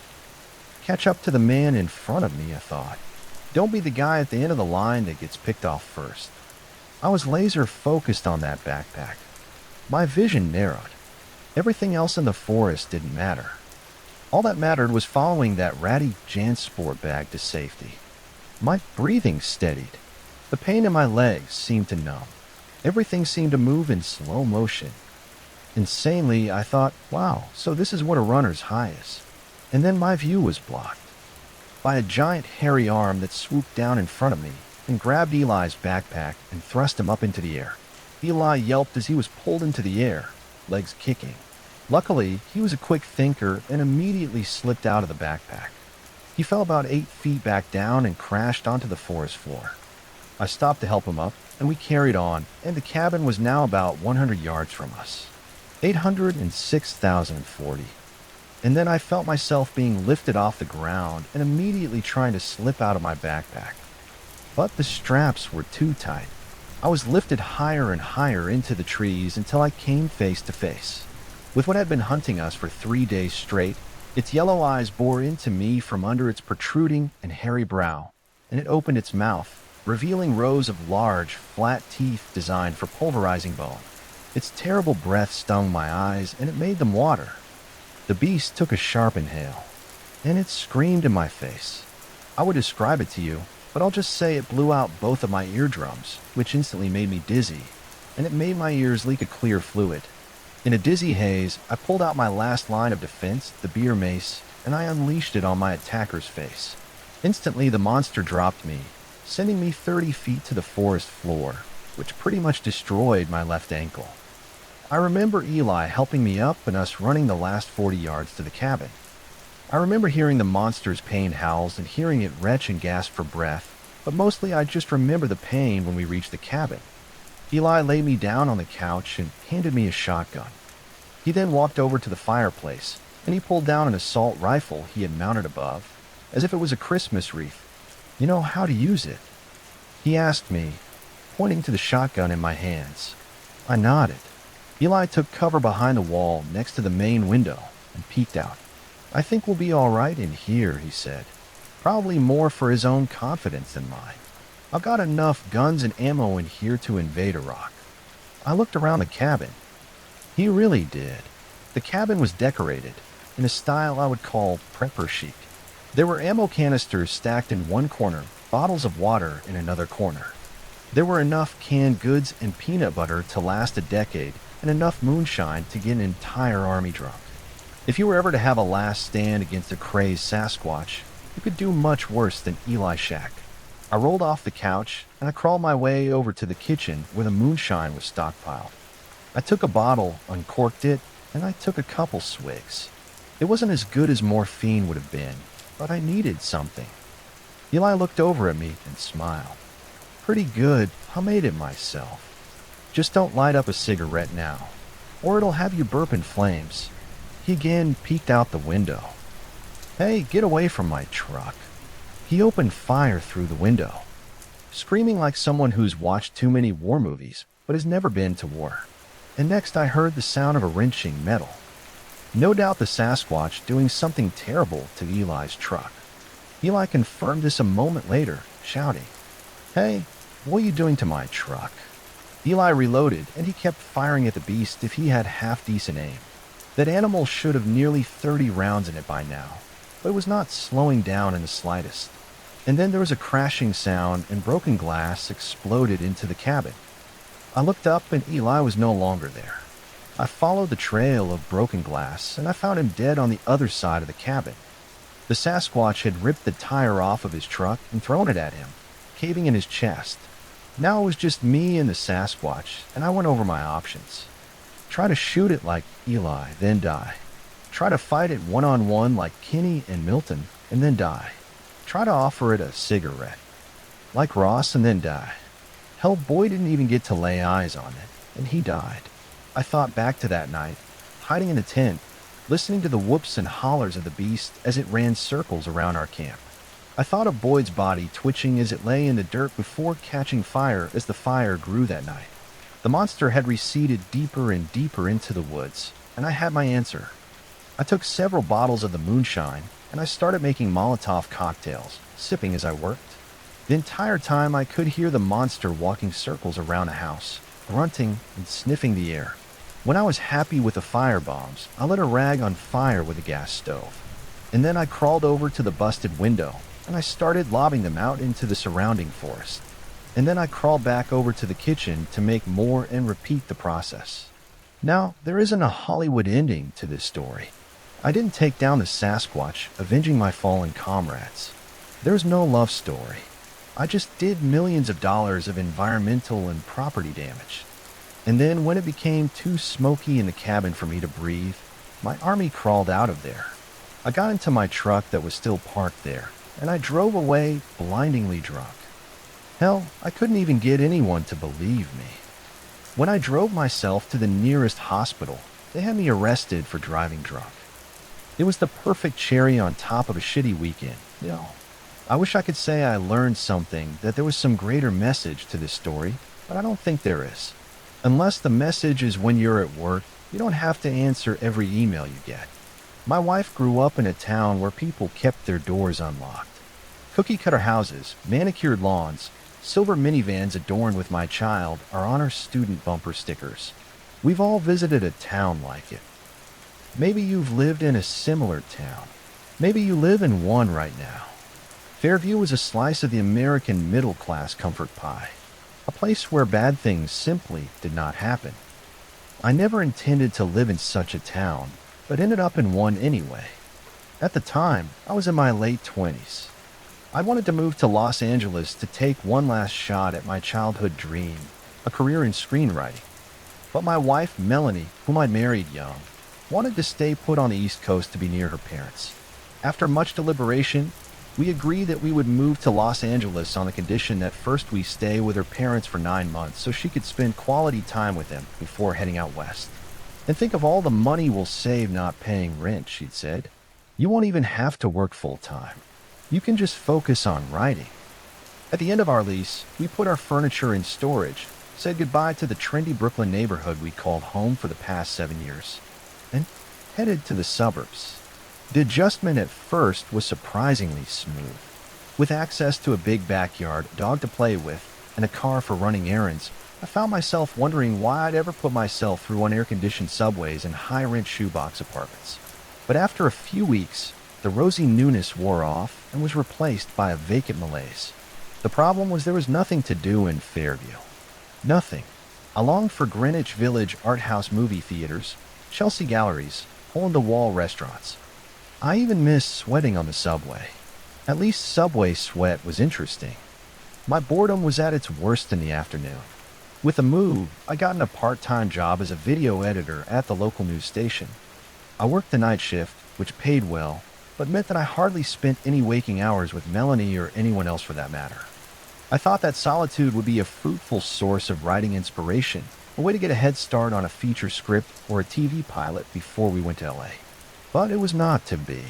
Catch up to the man in front of me, I thought. Don't be the guy at the end of the line that gets picked off first. I was laser focused on that backpack. My vision narrowed. Everything else in the forest didn't matter. All that mattered was following that ratty JanSport bag to safety. My breathing steadied. The pain in my legs seemed to numb. Everything seemed to move in slow motion. Insanely, I thought, wow, so this is what a runner's high is. And then my view was blocked by a giant hairy arm that swooped down in front of me and grabbed Eli's backpack and thrust him up into the air. Eli yelped as he was pulled into the air, legs kicking. Luckily, he was a quick thinker and immediately slipped out of the backpack. He fell about 8 feet back down and crashed onto the forest floor. I stopped to help him up, and we carried on, and the cabin was now about 100 yards from us. 806,040. And then I felt myself being lifted off the ground and immediately trying to slip out of my backpack. But the straps were too tight. I was lifted higher and higher into the trees until I came face to face with what had been hunting us for 3 days straight. Its yellow eyes bore into me from under its protruding and hairy brow, and it opened its mouth, revealing rows of large, flat teeth designed for pulverizing bone. Its terrible breath stung my eyes, and it made them water. The beast took a sharp inhale, and it screamed in my face. I would describe it to you, but I'll just say it blew out both of my eardrums, which instantly made me dizzy, and it made my ears leak a clear fluid. In a dizzy haze, I pulled out my last line of defense, the beer mace, and I unleashed it on my attacker's face. Instantly, the monster dropped me, sending me 30 feet to the forest floor, which pretty much destroyed my left ankle. I remember Eli helping me up and us running the last 40 yards to the cabin. I remember hearing the monster's pain howls and hearing it retch and gasp for breath, but mostly I just remember the pain when we reached the cabin. Eli laid me down on the couch and handed me a shotgun. He then walked over to the fireplace, and he pulled down an assault rifle he had mounted above, as if it was a Christmas wreath. You know how to use it? He asked me, pointing to the shotgun in my hands. I nodded. Eli took cover behind the wall next to the main window and peeked out. I think we'll be all right in here, he said, probably more for his own confidence than mine. I've got enough guns and ammo in here to invade Iraq. I looked around the cabin. He really did. The cabin was decorated in a style I would call prepper chic. There were ammo canisters stacked in one corner, bottles of water in another corner. There were enough canned goods and peanut butter to last a decade, and enough moonshine to get an entire army drunk. If you were ever to have a last stand against a crazed Sasquatch, you could do much worse than Eli Shack. I rolled off the couch, and I crawled my way over to the kitchen where the moonshine was stockpiled. I took a bottle, uncorked it, and I took a couple swigs. It wasn't as good as morphine would have been, but I needed something. Eli looked over at me and smiled. Pretty good, I made it myself. Just don't light up a cigarette now, or it'll have you burping flames. He again peeked out the window. Hey, get away from my truck. He opened fire through the window, screaming like someone who's watched too many war movies but has never been to war. And next I heard the sound of a wrenching metal. No doubt the Sasquatch doing something terrible to Eli's truck. Eli confirmed this a moment later, shouting, Hey, what are you doing to my truck? Eli reloaded, and he kept firing at the beast if he had half-decent aim. That animal should have nearly 30 rounds in it by now, but it was not slowing down in the slightest. And then there was a crashing sound, and broken glass exploded into the cabin. I looked up, and Eli was no longer there. I followed the trail of broken glass, and I found him dead on the other side of the cabin. The Sasquatch had ripped the tire off of his truck and thrown it at him, caving in his chest. Now it was just me and the Sasquatch, and I went over my options. Try to shoot it like Eli, then die. Try to fight it one-on-one like Kenny and Milton, and then die. Try to offer it a cigarette, like Ross, and then die. Hell, Boy didn't even get to lay eyes on it, and he died. I thought back to that night, hiding in a tent, listening to the whoops and hollers of the beast as it ran circles around our camp. I thought of Boyd's body twitching as it lay in the dirt before catching fire as the fire grew that night. The monster had receded deeper and deeper into the woods, and I had my answer. I took several bottles of the moonshine, and I started making Molotov cocktails, sipping as I worked. The entire time I could hear the monster walking circles around the house, grunting and sniffing the air. When I was happy with the fire bombs, I lit a rag on fire with a gas stove. And then I crawled over to the busted window, and I started lobbing them out into the surrounding forest. And then I crawled back over to the kitchen to make more and repeat the process. Now, there isn't a Hollywood ending to this story. I didn't take down the Sasquatch, avenging my fallen comrades. There's no love story. I just did millions of dollars of environmental and property damage. And then when it became too smoky in the cabin for me to breathe, my army crawled out of there. I got into my truck that was still parked there, and I drove away blindingly drunk. Hell, I couldn't even get anyone to believe me. When I drove myself to the nearest hospital, they had me arrested for driving drunk. It was the perfect cherry on top of a shitty weekend. I wish I could say I learned something, that there was some greater message to this story, but I don't think there is. Unless the message is when you're at work, you don't have to answer every email you get. My wife grew up in a town where people kept their doors unlocked. Cookie-cutter houses, manicured lawns, silver minivans adorned with "My child" are on our student bumper stickers. We've all visited a town like it. Maybe you've lived in a similar town. Maybe you live in one right now. Fairview was a slice of the American middle-class comfort pie, a place where bad things simply did not happen. I never intended to live in such a town, but ended up in one anyway. At the time, I was in my late 20s. I wanted to move to Los Angeles to take one last shot at my childhood dream, a career in screenwriting. But my wife, Melanie, whom I married young, wanted to stay put on the East Coast to be near her parents. After much deliberation, we agreed that we would move to Los Angeles on the condition that first we stay with her parents for 9 months so she could spend quality time with them before heading out west. And think of all the money we'll save not paying rent, she'd said. You won't even have to work full-time. You can just focus on writing. At the end of our lease, we put our furniture in storage, said goodbye to the trendy Brooklyn neighborhood we called home for the past 7 years, and headed to the suburbs. The adjustment at first was surprisingly smooth. With access to a big backyard, a dog to play with, and a car for running errands, I found myself wondering why I'd ever put myself through unair-conditioned subways and high-rent shoebox apartments. But after a few weeks, the rosy newness wore off and was replaced by a vacant malaise. The problem was there was nothing to do in Fairview. Nothing. I longed for Greenwich Village art house movie theaters, Chelsea galleries, hole-in-the-wall restaurants. I even missed sweating on the subway. At least subway sweat was interesting. My boredom was at its worst in the afternoon. With the move, I got a part-time job as a video editor at the local news station. I worked the night shift, which paid well, but meant that I hardly spent any waking hours with Melanie or anyone else for that matter. I thought that solitude would be a fruitful source of writing inspiration, a way to get a head start on a feature script or a TV pilot before we went to LA. But it was not to be.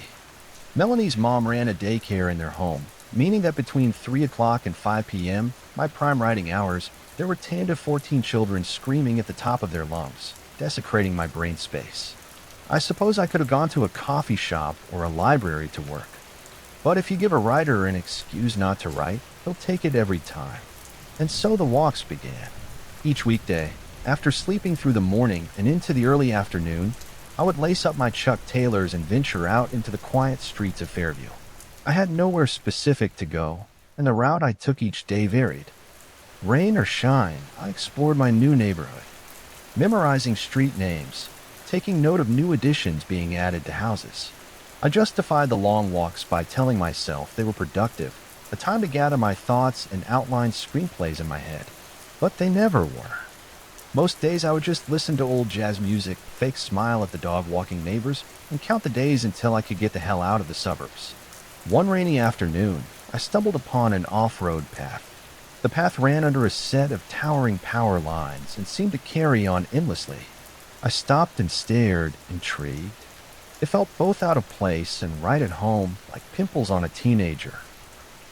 Melanie's mom ran a daycare in their home, meaning that between 3 o'clock and 5 p.m., my prime writing hours, there were 10 to 14 children screaming at the top of their lungs, desecrating my brain space. I suppose I could have gone to a coffee shop or a library to work. But if you give a writer an excuse not to write, he'll take it every time. And so the walks began. Each weekday, after sleeping through the morning and into the early afternoon, I would lace up my Chuck Taylors and venture out into the quiet streets of Fairview. I had nowhere specific to go, and the route I took each day varied. Rain or shine, I explored my new neighborhood, memorizing street names, taking note of new additions being added to houses. I justified the long walks by telling myself they were productive, a time to gather my thoughts and outline screenplays in my head. But they never were. Most days I would just listen to old jazz music, fake smile at the dog-walking neighbors, and count the days until I could get the hell out of the suburbs. One rainy afternoon, I stumbled upon an off-road path. The path ran under a set of towering power lines and seemed to carry on endlessly. I stopped and stared, intrigued. It felt both out of place and right at home, like pimples on a teenager.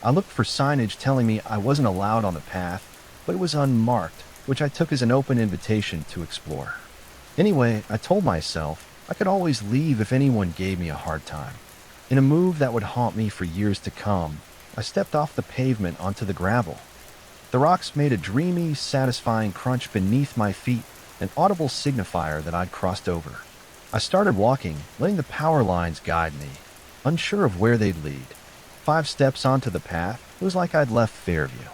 I looked for signage telling me I wasn't allowed on the path, but it was unmarked, which I took as an open invitation to explore. Anyway, I told myself I could always leave if anyone gave me a hard time. In a move that would haunt me for years to come, I stepped off the pavement onto the gravel. The rocks made a dreamy, satisfying crunch beneath my feet, an audible signifier that I'd crossed over. I started walking, letting the power lines guide me, unsure of where they'd lead. 5 steps onto the path, it was like I'd left Fairview.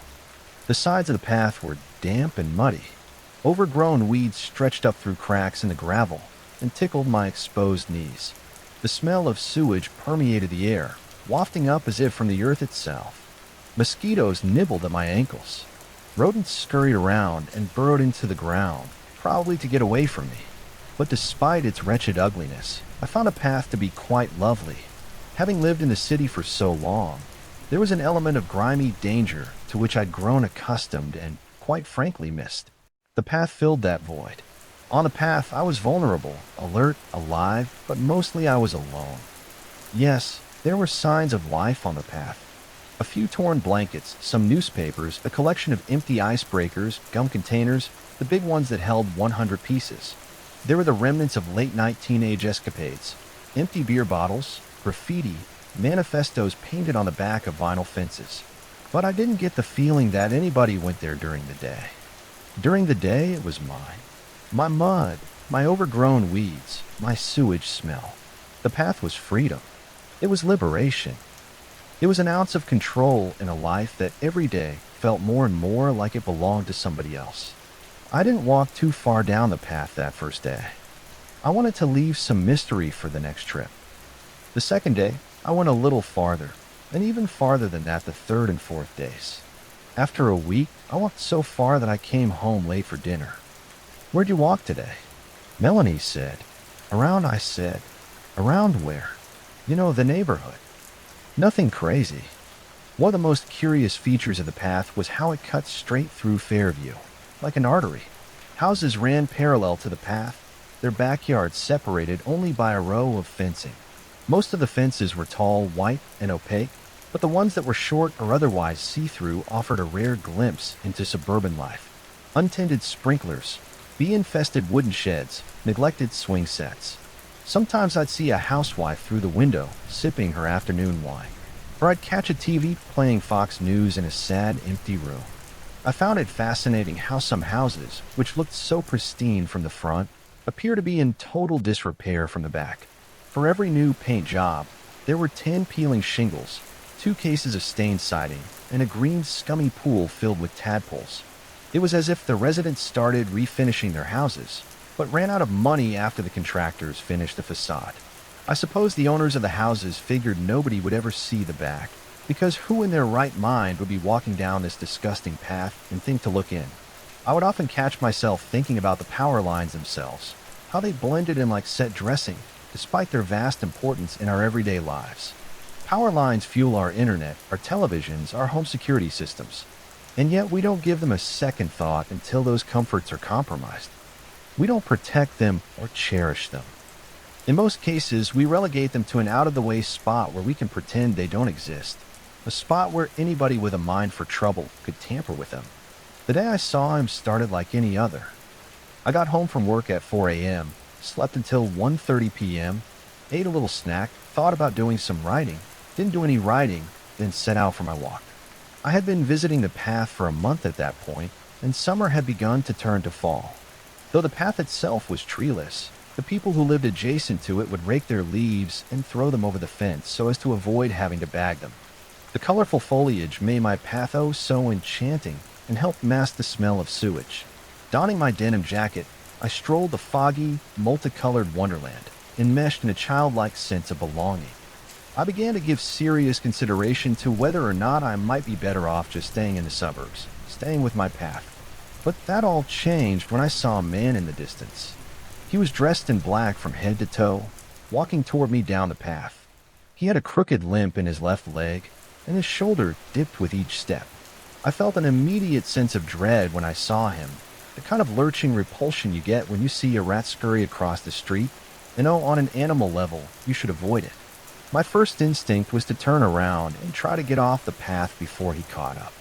The sides of the path were damp and muddy. Overgrown weeds stretched up through cracks in the gravel and tickled my exposed knees. The smell of sewage permeated the air, wafting up as if from the earth itself. Mosquitoes nibbled at my ankles. Rodents scurried around and burrowed into the ground, probably to get away from me. But despite its wretched ugliness, I found a path to be quite lovely. Having lived in the city for so long, there was an element of grimy danger to which I'd grown accustomed and, quite frankly, missed. The path filled that void. On the path, I was vulnerable, alert, alive, but mostly I was alone. Yes, there were signs of life on the path. A few torn blankets, some newspapers, a collection of empty icebreakers, gum containers, the big ones that held 100 pieces. There were the remnants of late-night teenage escapades, empty beer bottles, graffiti, manifestos painted on the back of vinyl fences. But I didn't get the feeling that anybody went there during the day. During the day, it was mine. My mud, my overgrown weeds, my sewage smell. The path was freedom. It was liberation. It was an ounce of control in a life that every day felt more and more like it belonged to somebody else. I didn't walk too far down the path that first day. I wanted to leave some mystery for the next trip. The second day, I went a little farther, and even farther than that the third and fourth days. After a week, I walked so far that I came home late for dinner. "Where'd you walk today?" Melanie said. "Around," I said. "Around where?" "You know, the neighborhood." Nothing crazy. One of the most curious features of the path was how it cut straight through Fairview, like an artery. Houses ran parallel to the path, their backyards separated only by a row of fencing. Most of the fences were tall, white, and opaque, but the ones that were short or otherwise see-through offered a rare glimpse into suburban life. Untended sprinklers, bee-infested wooden sheds, neglected swing sets. Sometimes I'd see a housewife through the window, sipping her afternoon wine. Or I'd catch a TV playing Fox News in a sad, empty room. I found it fascinating how some houses, which looked so pristine from the front, appear to be in total disrepair from the back. For every new paint job, there were 10 peeling shingles, 2 cases of stained siding, and a green scummy pool filled with tadpoles. It was as if the residents started refinishing their houses, but ran out of money after the contractors finished the facade. I suppose the owners of the houses figured nobody would ever see the back, because who in their right mind would be walking down this disgusting path and think to look in? I would often catch myself thinking about the power lines themselves, how they blended in like set dressing, despite their vast importance in our everyday lives. Power lines fuel our internet, our televisions, our home security systems, and yet we don't give them a second thought until those comforts are compromised. We don't protect them or cherish them. In most cases, we relegate them to an out-of-the-way spot where we can pretend they don't exist, a spot where anybody with a mind for trouble could tamper with them. The day I saw him started like any other. I got home from work at 4 a.m., slept until 1:30 p.m., ate a little snack, thought about doing some writing, didn't do any writing, then set out for my walk. I had been visiting the path for a month at that point, and summer had begun to turn to fall. Though the path itself was treeless, the people who lived adjacent to it would rake their leaves and throw them over the fence so as to avoid having to bag them. The colorful foliage made my path oh so enchanting and helped mask the smell of sewage. Donning my denim jacket, I strolled the foggy, multicolored wonderland, enmeshed in a childlike sense of belonging. I began to give serious consideration to whether or not I might be better off just staying in the suburbs, staying with my path. But that all changed when I saw a man in the distance. He was dressed in black from head to toe, walking toward me down the path. He had a crooked limp in his left leg, and his shoulder dipped with each step. I felt an immediate sense of dread when I saw him, the kind of lurching repulsion you get when you see a rat scurry across the street. On an animal level, you should avoid it. My first instinct was to turn around and try to get off the path before he caught up.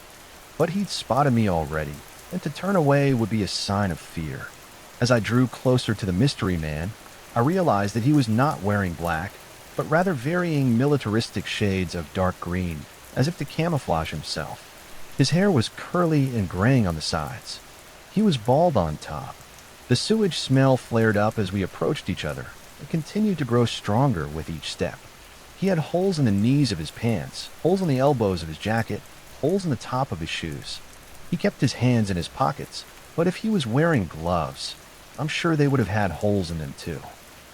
But he'd spotted me already, and to turn away would be a sign of fear. As I drew closer to the mystery man, I realized that he was not wearing black, but rather varying militaristic shades of dark green, as if to camouflage himself. His hair was curly and graying on the sides. He was bald on top. The sewage smell flared up as we approached each other and continued to grow stronger with each step. He had holes in the knees of his pants, holes in the elbows of his jacket, holes in the top of his shoes. He kept his hands in his pockets, but if he was wearing gloves, I'm sure they would have had holes in them too.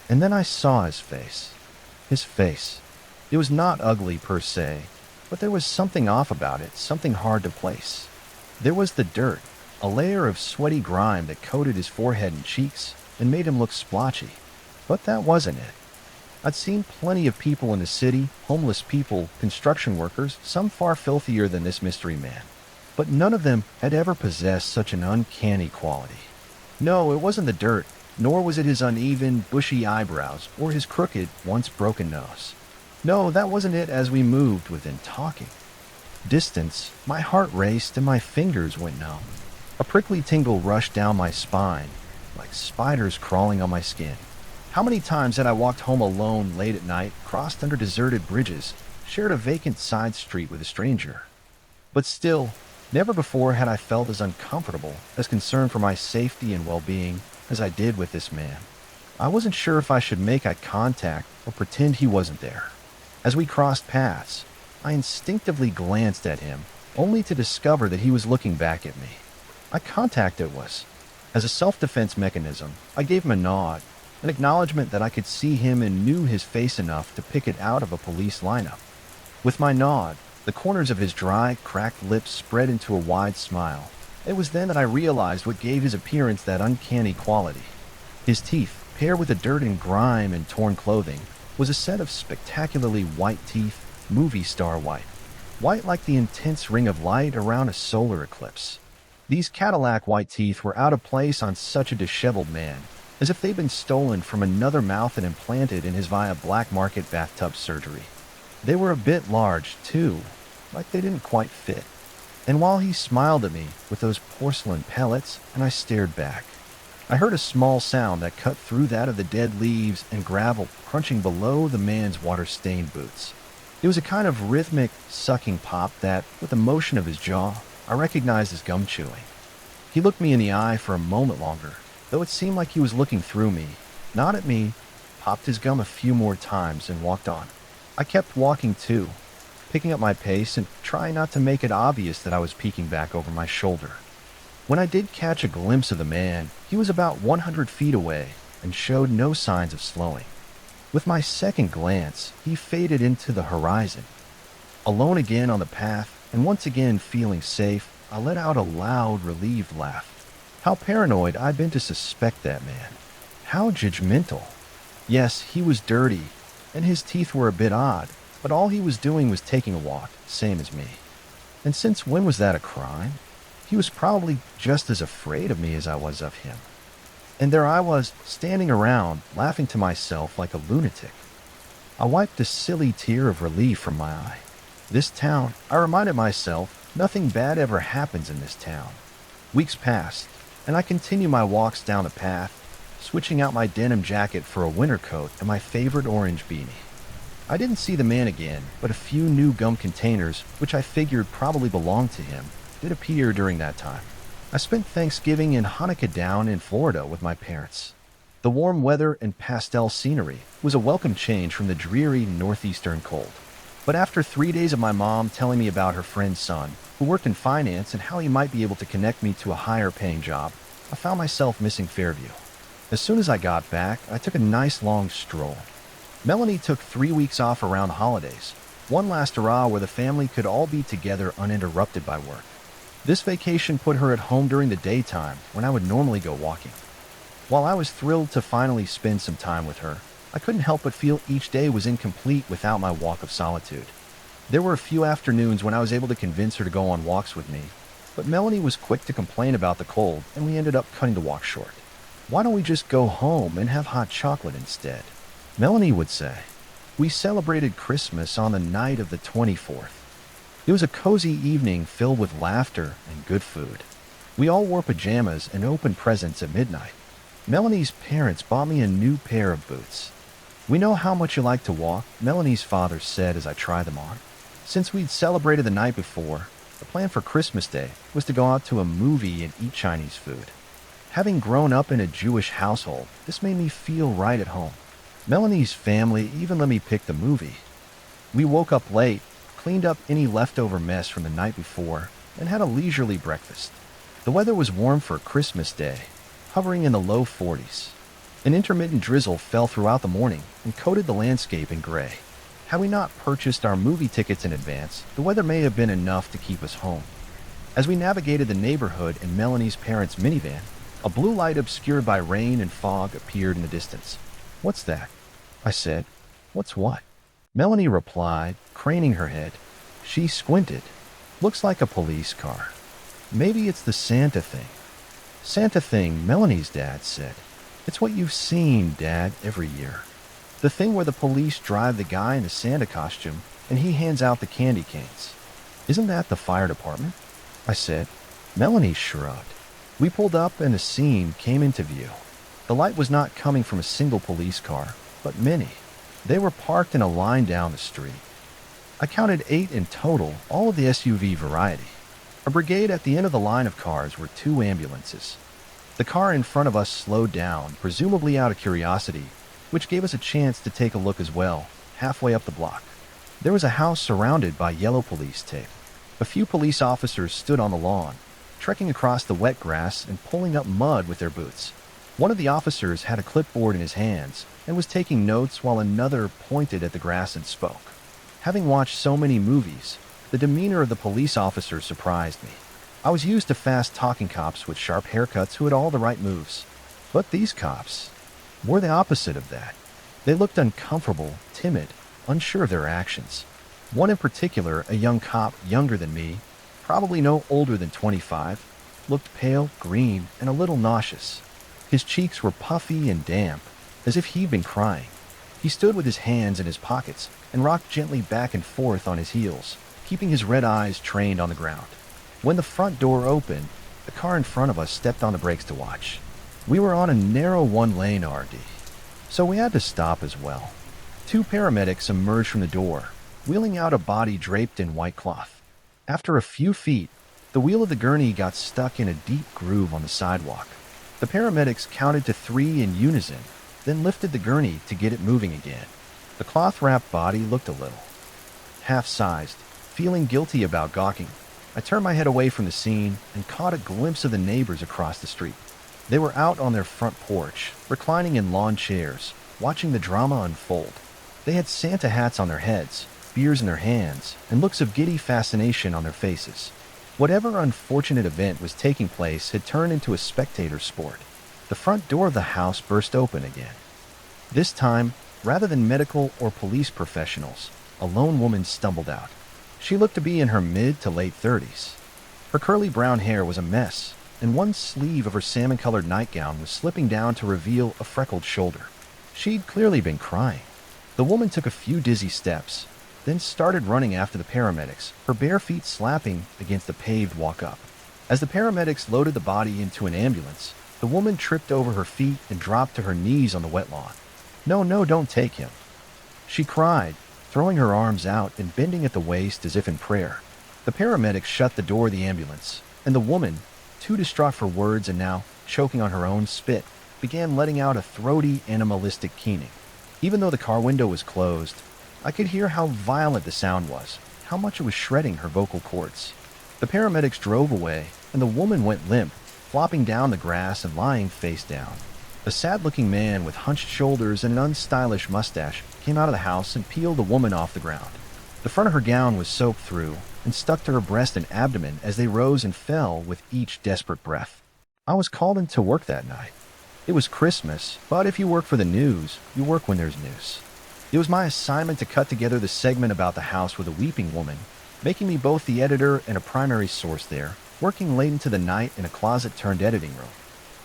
And then I saw his face. His face. It was not ugly per se, but there was something off about it, something hard to place. There was the dirt, a layer of sweaty grime that coated his forehead and cheeks and made him look splotchy. But that wasn't it. I'd seen plenty of people in the city, homeless people, construction workers, some far filthier than this mystery man. But none of them had ever possessed such an uncanny quality. No, it wasn't the dirt, nor was it his uneven, bushy eyebrows or his crooked, once broken nose. No, that wasn't it as we moved within talking distance. My heart raced and my fingers went numb. A prickly tingle rushed down my spine, like spiders crawling on my skin. How many times had I walked home alone late at night, crossed under deserted bridges, shared a vacant side street with a stranger? But still, never before had I felt as uncomfortable, as concerned for my safety and well-being, as I did with this man. I wasn't sure if I should make eye contact or pretend he wasn't there. As we crossed paths, I instinctively glanced at him, only to discover that he was looking back at me. Eye contact it was. As a self-defense mechanism, I gave him a nod, an acknowledgement that I could see him and knew his face enough to pick it out of a police lineup. With my nod, the corners of his dry, cracked lips spread into a wide smile. It was then that I realized what gave his appearance that uncanny quality. His teeth, paired with the dirt and grime and torn clothing, was a set of spectacularly white teeth, movie star white. White like the intense ring of light around a solar eclipse. These Cadillac white teeth were out of place on such a disheveled man, as if they'd been stolen from another mouth and implanted in his via black market bathtub surgery. They were a bit large, too, like they didn't quite fit. And while he smiled at me with those porcelain pellets, and I stared back, I heard a small sound that cut through that of the dead leaves and gravel crunching below the man's water-stained boots. It was a kind of rhythmic, sucking pop that, with the motion of his jaw, I recognized as gum chewing. He looked me in the eye for a moment longer, though it seemed like he was looking through me, not at me, popped his gum a few more times and walked on. I kept walking too, picking up my pace and trying not to make it obvious that I was peeking back over my shoulder. When I did catch a glimpse of the man, he was about 100 feet away and showed no signs of slowing. With my second glance, he faded into the horizon. Alone again on the path, and once again feeling safe, I let out a loud, relieved laugh. How paranoid I'd been to suspect that man. How judgmental. Yes, he was dirty, and his teeth were a bit odd, but all he was doing was taking a walk, same as me. And since when was that a crime? He was probably just as afraid of me as I was of him. And there I was, standing around, laughing to myself like a lunatic. I wiped a silly tear of relief from my eye. This town, I reminded myself, nothing bad ever happens in this town. Weeks passed, and I continued my walks down the path, switching out my denim jacket for a winter coat and my favorite orange beanie. I didn't see the man again, but a few new gum containers, which I figured probably belonged to him, did appear during that time. I spent Thanksgiving and Hanukkah down in Florida with my parents. The warm weather and pastel scenery was a welcome change from the dreary northeastern cold. But after 3 days of my mom telling me about her friend's son, who worked in finance and how he might be able to connect me to a higher-paying job, I found myself missing Fairview. As soon as I got back, I took a nice long stroll. Melanie took 3 weeks off around the holidays, one last hurrah where the family could all be together uninterrupted by work. This vacation put her at home during the daytime when I would normally go walking. While I was thrilled to finally spend some time with her, I couldn't help but feel each day was incomplete without my walk of solitude. There were a few afternoons when I was able to convince her to go on walks with me, but Melanie was quick to complain about the cold and we ended up cutting the walk short. "Why don't we just go home and have hot chocolate instead?" Melanie would say. We celebrated Christmas on the night of the 24th. It was a cozy evening filled with laughter and good food. We all wore pajamas and opened presents at midnight. Melanie's parents bought me a new pair of boots. "We know how much you like to walk," Melanie's father said as I tried them on. Since we'd celebrated the night before, the plan for Christmas Day was to go out to a movie and eat Chinese food. Having grown up in a Jewish household, this made me feel right at home. Melanie's family even let me pick the movie. We woke up late, cleaned up any leftover mess from the night before, and had a leisurely breakfast. The weather was warm for Christmas Day, hovering in the low 40s. An intermittent drizzle fell throughout the morning and coated the landscape in gray. Had we not purchased our movie tickets in advance, the weather may have been enough to keep us home. As we navigated the neighborhood in Melanie's parents' minivan, a blue light obscured by rain and fog appeared in the distance. "What's that?" I said. "What's what?" Melanie replied, craning her head. She squinted. "Looks like a police car. Maybe it's the Santa thing." "Santa thing," Melanie's dad said. "It's what you've seen, Dad, every year. The thing where the police drive the guy in the Santa costume and he hands out the candy canes. Isn't that the fire department?" I said. Melanie shrugged. We pulled up and a scene came into view. The light was not coming from a single police car, but many. They were parked in a line down the street. I counted 8 in total, all of the SUV variety. A brigade at the end of the line of cars were 2 ambulances. The car in front of us slowed down, presumably out of curiosity, which gave us a chance to take a look as well, halfway up the block. There was a house surrounded by yellow police tape. A few police officers stood on the lawn, trekking across the wet grass and pulling up mud with their boots. One of the officers had a clipboard in his hands and was taking notes while another pointed at the grass and spoke. Having watched so many movies, the demeanor of the police officers surprised me. I was used to fast-talking cops with sharp haircuts who had all the right moves. But these cops were the opposite of that. They looked uncomfortable, timid, unsure of their actions. One in particular, a young cop younger than me, probably no older than 25, looked pale, green, and a little nauseous. His cheeks were puffy and damp, as if he'd been crying. He stood with his hands in his pockets and rocked gently back and forth on his heels, keeping his red eyes trained on the ground. When the front door opened, the car in front of us stepped on the brakes to watch. We were on a narrow one-lane RD, so we had to stop as well. 2 paramedics emerged from the door, wheeling out a body draped in white cloth. After a few feet, the wheel of the gurney got stuck in a deep groove on the sidewalk. The paramedics counted to 3 in unison, then lifted the gurney to get it moving again. The cloth-wrapped body looked a little half-sized. Feeling guilty about gawking, I turned my head away from the scene and caught a glimpse of the neighbors across the street. They were out on their front porch, reclining in lawn chairs, watching the drama unfold. They had Santa hats on their heads, beers in their hands, and looks of giddy fascination on their faces. Whatever unfortunate event was taking place had turned into a spectator sport. The front door of the house burst open again. This time, rather than medical or police professionals, a lone woman stumbled out. She looked to be in her mid to late 30s. Her curly brown hair was a mess, and one sleeve of her salmon-colored nightgown was slipping down to reveal a freckled shoulder. She'd clearly been crying. The woman took a few dizzy steps, then started running after the paramedics, her bare feet slapping against the paved walk-up. As the paramedics loaded the body into an ambulance, the woman tripped over her feet and dropped to her knees on the wet lawn. "No, no, don't take him," she cried, throwing her arms out and bending at the waist as if in prayer. The paramedics shut the door of the ambulance, and the woman, too distraught for words and now choking on her own spit, began letting out a throaty, animalistic keening. Even though the car window was closed, I could hear how violent the sound was, how much it was shredding her vocal cords. The paramedics drove away, and the woman went limp, flopping down the grass and lying face down. A sad-looking man with hunched shoulders and an unstylish mustache came out of the house and peeled the woman off the ground. The front of her gown was soaked through and stuck to her breast and abdomen as they rose and fell with each desperate breath. I was called in to work that night. It was Christmas, but if you work for the news, you work when there's news. It was my assignment to cut together the segment about the house with a weeping woman, making me both the editor and a primary source there, working late into the night in a closet-turned-editing room.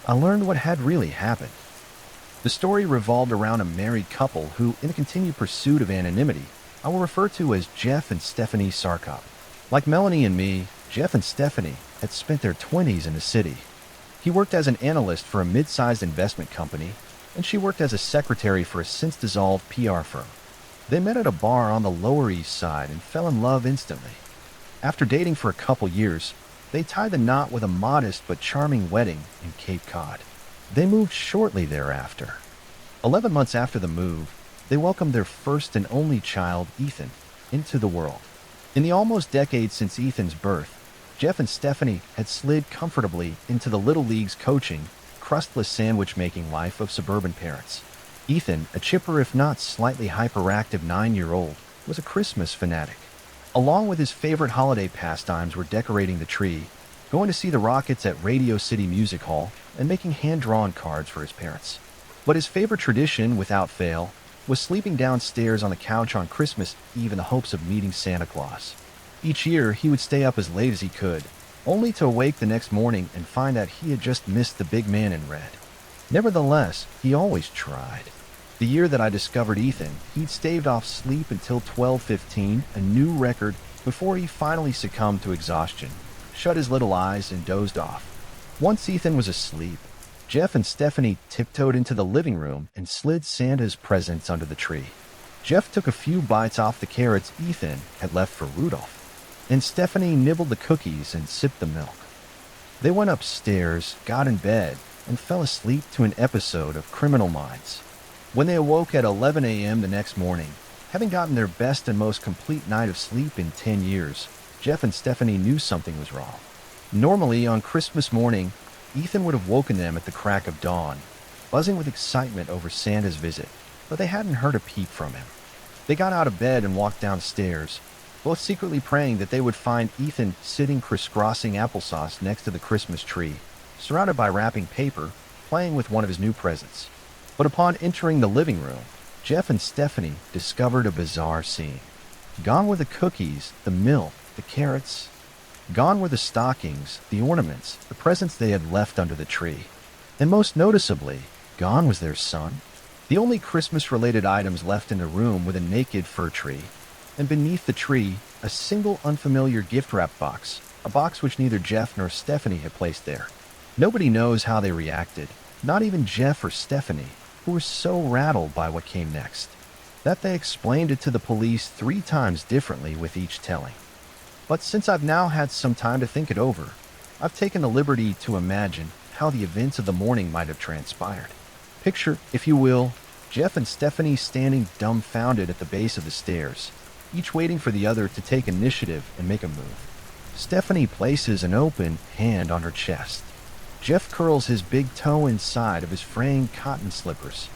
I learned what had really happened. The story revolved around a married couple who, in a continued pursuit of anonymity, I will refer to as Jeff and Stephanie Sarkop. Like Melanie and me, Jeff and Stephanie had spent their 20s in the city. He worked as an analyst for a mid-sized investment company, and she worked as a secretary for a since-dissolved PR firm. They met at a bar on the Lower East Side and fell in love instantly. After dating for a couple years, they tied the knot with a modest but charming wedding in Cape Cod. They moved shortly thereafter. 11 months after the move, they welcomed their first and only child, Ethan, into the world. In the almost decade since Ethan's birth, Jeff and Stephanie had slid comfortably into the Little League's coaching, crustless sandwich-making life of suburban parents. Ethan, a chipper if not slightly hyperactive 9-year-old, was a Christmas fanatic. Along with his favorite holiday pastimes were decorating the tree, going to see the Rockets at Radio City Music Hall, and making hand-drawn cards for his parents. But his favorite tradition, without fail, was sleeping downstairs on the couch on Christmas Eve in the hopes of meeting Santa Claus. Each year, he would stay up as late as he could, only to awake the next morning and find that he had just missed the big man in red. Nevertheless, he always tried. The year that I discovered Ethan, he'd staved off sleep until 12:15, a new record, before he finally succumbed to exhaustion, shut his little eyes, and dozed off. Once Ethan was asleep, Jeff and Stephanie tiptoed into the living room and slid Santa's presents under the tree. Jeff took a few bites off the carrots Ethan had left for Rudolph, and Stephanie nibbled the cookies and sipped the milk. They went upstairs, got in bed, and fell asleep to an episode of Criminal Minds. When they awoke at 11 a.m. the next morning, having gotten their best and most complete night of sleep in 10 years, Jeff and Stephanie knew something was wrong. Normally, on Christmas morning, Ethan would have woken them at the crack of dawn, buzzing with excitement over Santa's visit, but they hadn't heard a peep from him. They got out of bed and walked downstairs, both secretly praying that they would find Ethan sitting crisscrossing applesauce next to the Christmas tree, surrounded by wrapping paper, playing with one of his new presents. But upon entering the living room, Jeff and Stephanie discovered a bizarre scene. Gone were the cookies, the milk, the carrots. Gone were the stockings, the ornaments, the presents they had left under the tree. And most noticeably, gone was their son. The only Christmas-related items left in the room were the naked fir tree, and beneath the tree, a single unfamiliar gift-wrap box, a box which neither Jeff nor Stephanie had placed there. Nobody knows how they reacted, not even Jeff or Stephanie, who were so rattled by what came next, that they explained it to the police 3 times differently with each telling. But since I've now had some time to think it over, I've taken the liberty to imagine how the events of the morning might have transpired. Picture, if you will, Jeff and Stephanie standing dumbfounded at the base of the stairs, each waiting for the other to take initiative and make a move. Stephanie places an open hand on her chest. Jeff curls his big toe inside of his fraying cotton slippers.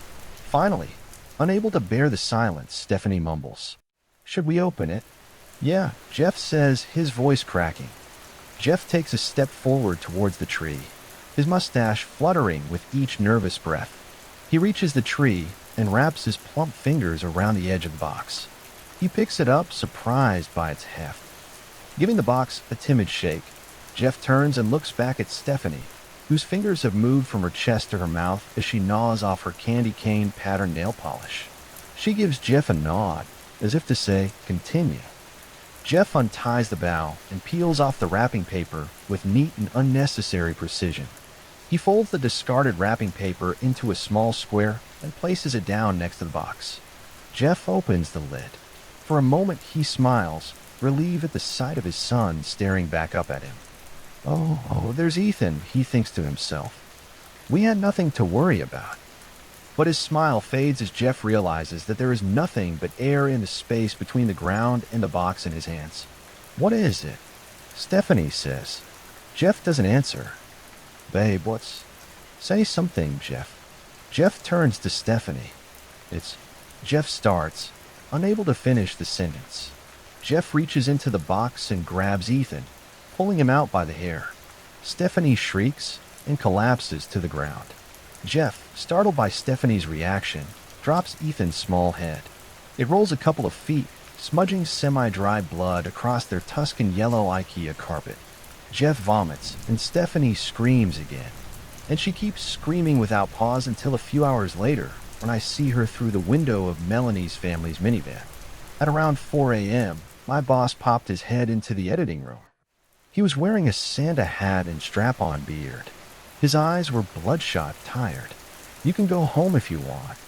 Finally, unable to bear the silence, Stephanie mumbles, "Should we open it?" "Yeah," Jeff says, his voice cracking. Jeff takes a step forward towards the tree, his mustache fluttering with each nervous breath. He reaches the tree and wraps his plump fingers around the edge of the box. He picks it up, surprised by its heft. Giving the box a timid shake, Jeff turns and looks back at Stephanie, whose fingers have moved from her chest to her mouth as she gnaws off her candy cane patterned nail polish. She gives Jeff a nod, as if to say, "Continue." Jeff unties the bow and peels off the wrapping paper with neat and unnecessary precision. He folds the discarded wrapping paper into a small square and places it down next to the box. Jeff opens the lid. For a moment he smiles, relieved at the sight of his son staring back up at him. Oh, there's Ethan, he thinks to himself. We had nothing to worry about. But his smile fades as Jeff realizes that there is nothing but air in the space between the ground and the box in his hands. "What is it?" Stephanie says. Jeff doesn't answer. "Babe, what's—" "Say something, Jeff." Jeff turns to Stephanie. It's Jeff starts, unable to finish the sentence. Jeff reaches into the box and grabs Ethan, pulling him out by the hair. Stephanie shrieks and collapses to the ground. Jeff, startled by Stephanie's reaction, drops Ethan's small head. It rolls a couple of feet, smudging semi-dry blood across their Tuscan yellow IKEA carpet. Jeff vomits, and Stephanie screams again. And she keeps screaming without pause until a few hours later, when I see her through the window of Melanie's family's minivan. At around 4 a.m., my boss popped his head into the editing room. He was wearing a Santa hat and strap-on beard. His eyes were bloodshot tired. "You can go home if you want."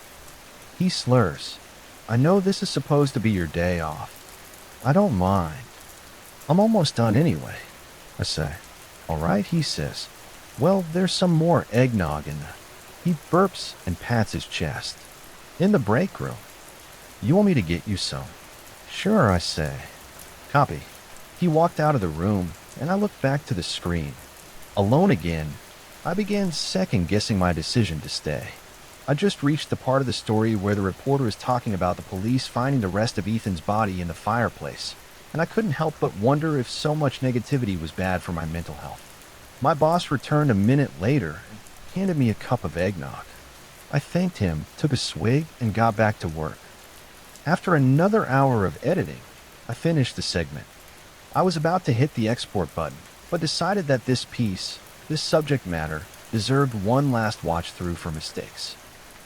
He slurs. "I know this is supposed to be your day off. I don't mind. I'm almost done anyway," I say. "All right," he says. "Well, there's some more eggnog in the..." He burps and pats his chest. "In the break room. You want me to get you some?" "Sure," I say. "Copy." He walked out of the room, and I looked back to the screen. Alone again, I began second-guessing my decision to stay. I just reached the part of the story where the reporter is talking about the police finding the rest of Ethan's body in the fireplace, and I couldn't help but wonder if so much negativity was bad for my mental health. My boss returned a minute later and handed me a cup of eggnog. I thanked him, took a swig, and got back to work. After another hour of editing, I finished the segment. I was about to hit the export button, but decided that this piece, this subject matter, deserved one last watch-through for mistakes.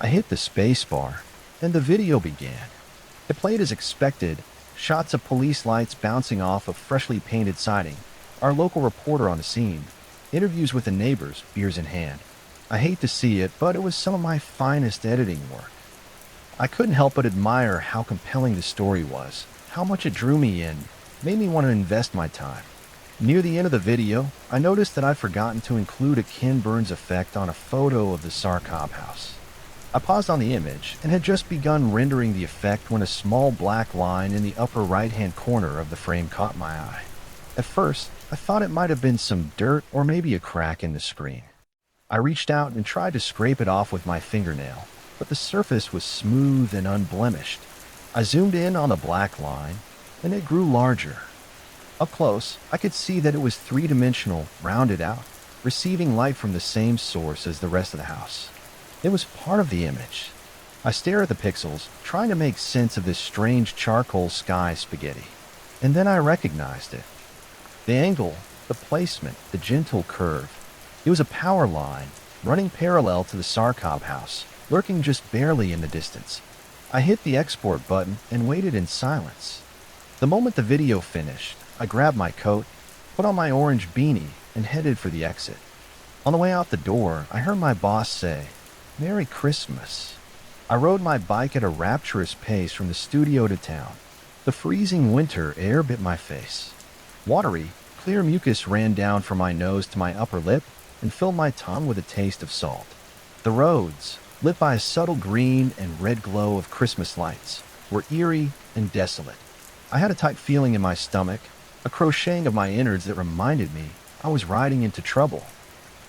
I hit the space bar, and the video began. It played as expected, shots of police lights bouncing off of freshly painted siding, our local reporter on the scene, interviews with the neighbors, beers in hand. I hate to see it, but it was some of my finest editing work. I couldn't help but admire how compelling the story was, how much it drew me in, made me want to invest my time. Near the end of the video, I noticed that I'd forgotten to include a Ken Burns effect on a photo of the Sarkov house. I paused on the image and had just begun rendering the effect when a small black line in the upper right-hand corner of the frame caught my eye. At first, I thought it might have been some dirt or maybe a crack in the screen. I reached out and tried to scrape it off with my fingernail, but the surface was smooth and unblemished. I zoomed in on the black line, and it grew larger. Up close, I could see that it was three-dimensional, rounded out, receiving light from the same source as the rest of the house. It was part of the image. I stare at the pixels, trying to make sense of this strange charcoal sky spaghetti. And then I recognized it. The angle, the placement, the gentle curve. It was a power line, running parallel to the Sarkov house, lurking just barely in the distance. I hit the export button and waited in silence. The moment the video finished, I grabbed my coat, put on my orange beanie, and headed for the exit. On the way out the door, I heard my boss say, "Merry Christmas." I rode my bike at a rapturous pace from the studio to town. The freezing winter air bit my face. Watery, clear mucus ran down from my nose to my upper lip and filled my tongue with a taste of salt. The roads, lit by a subtle green and red glow of Christmas lights, were eerie and desolate. I had a tight feeling in my stomach, a crocheting of my innards that reminded me I was riding into trouble.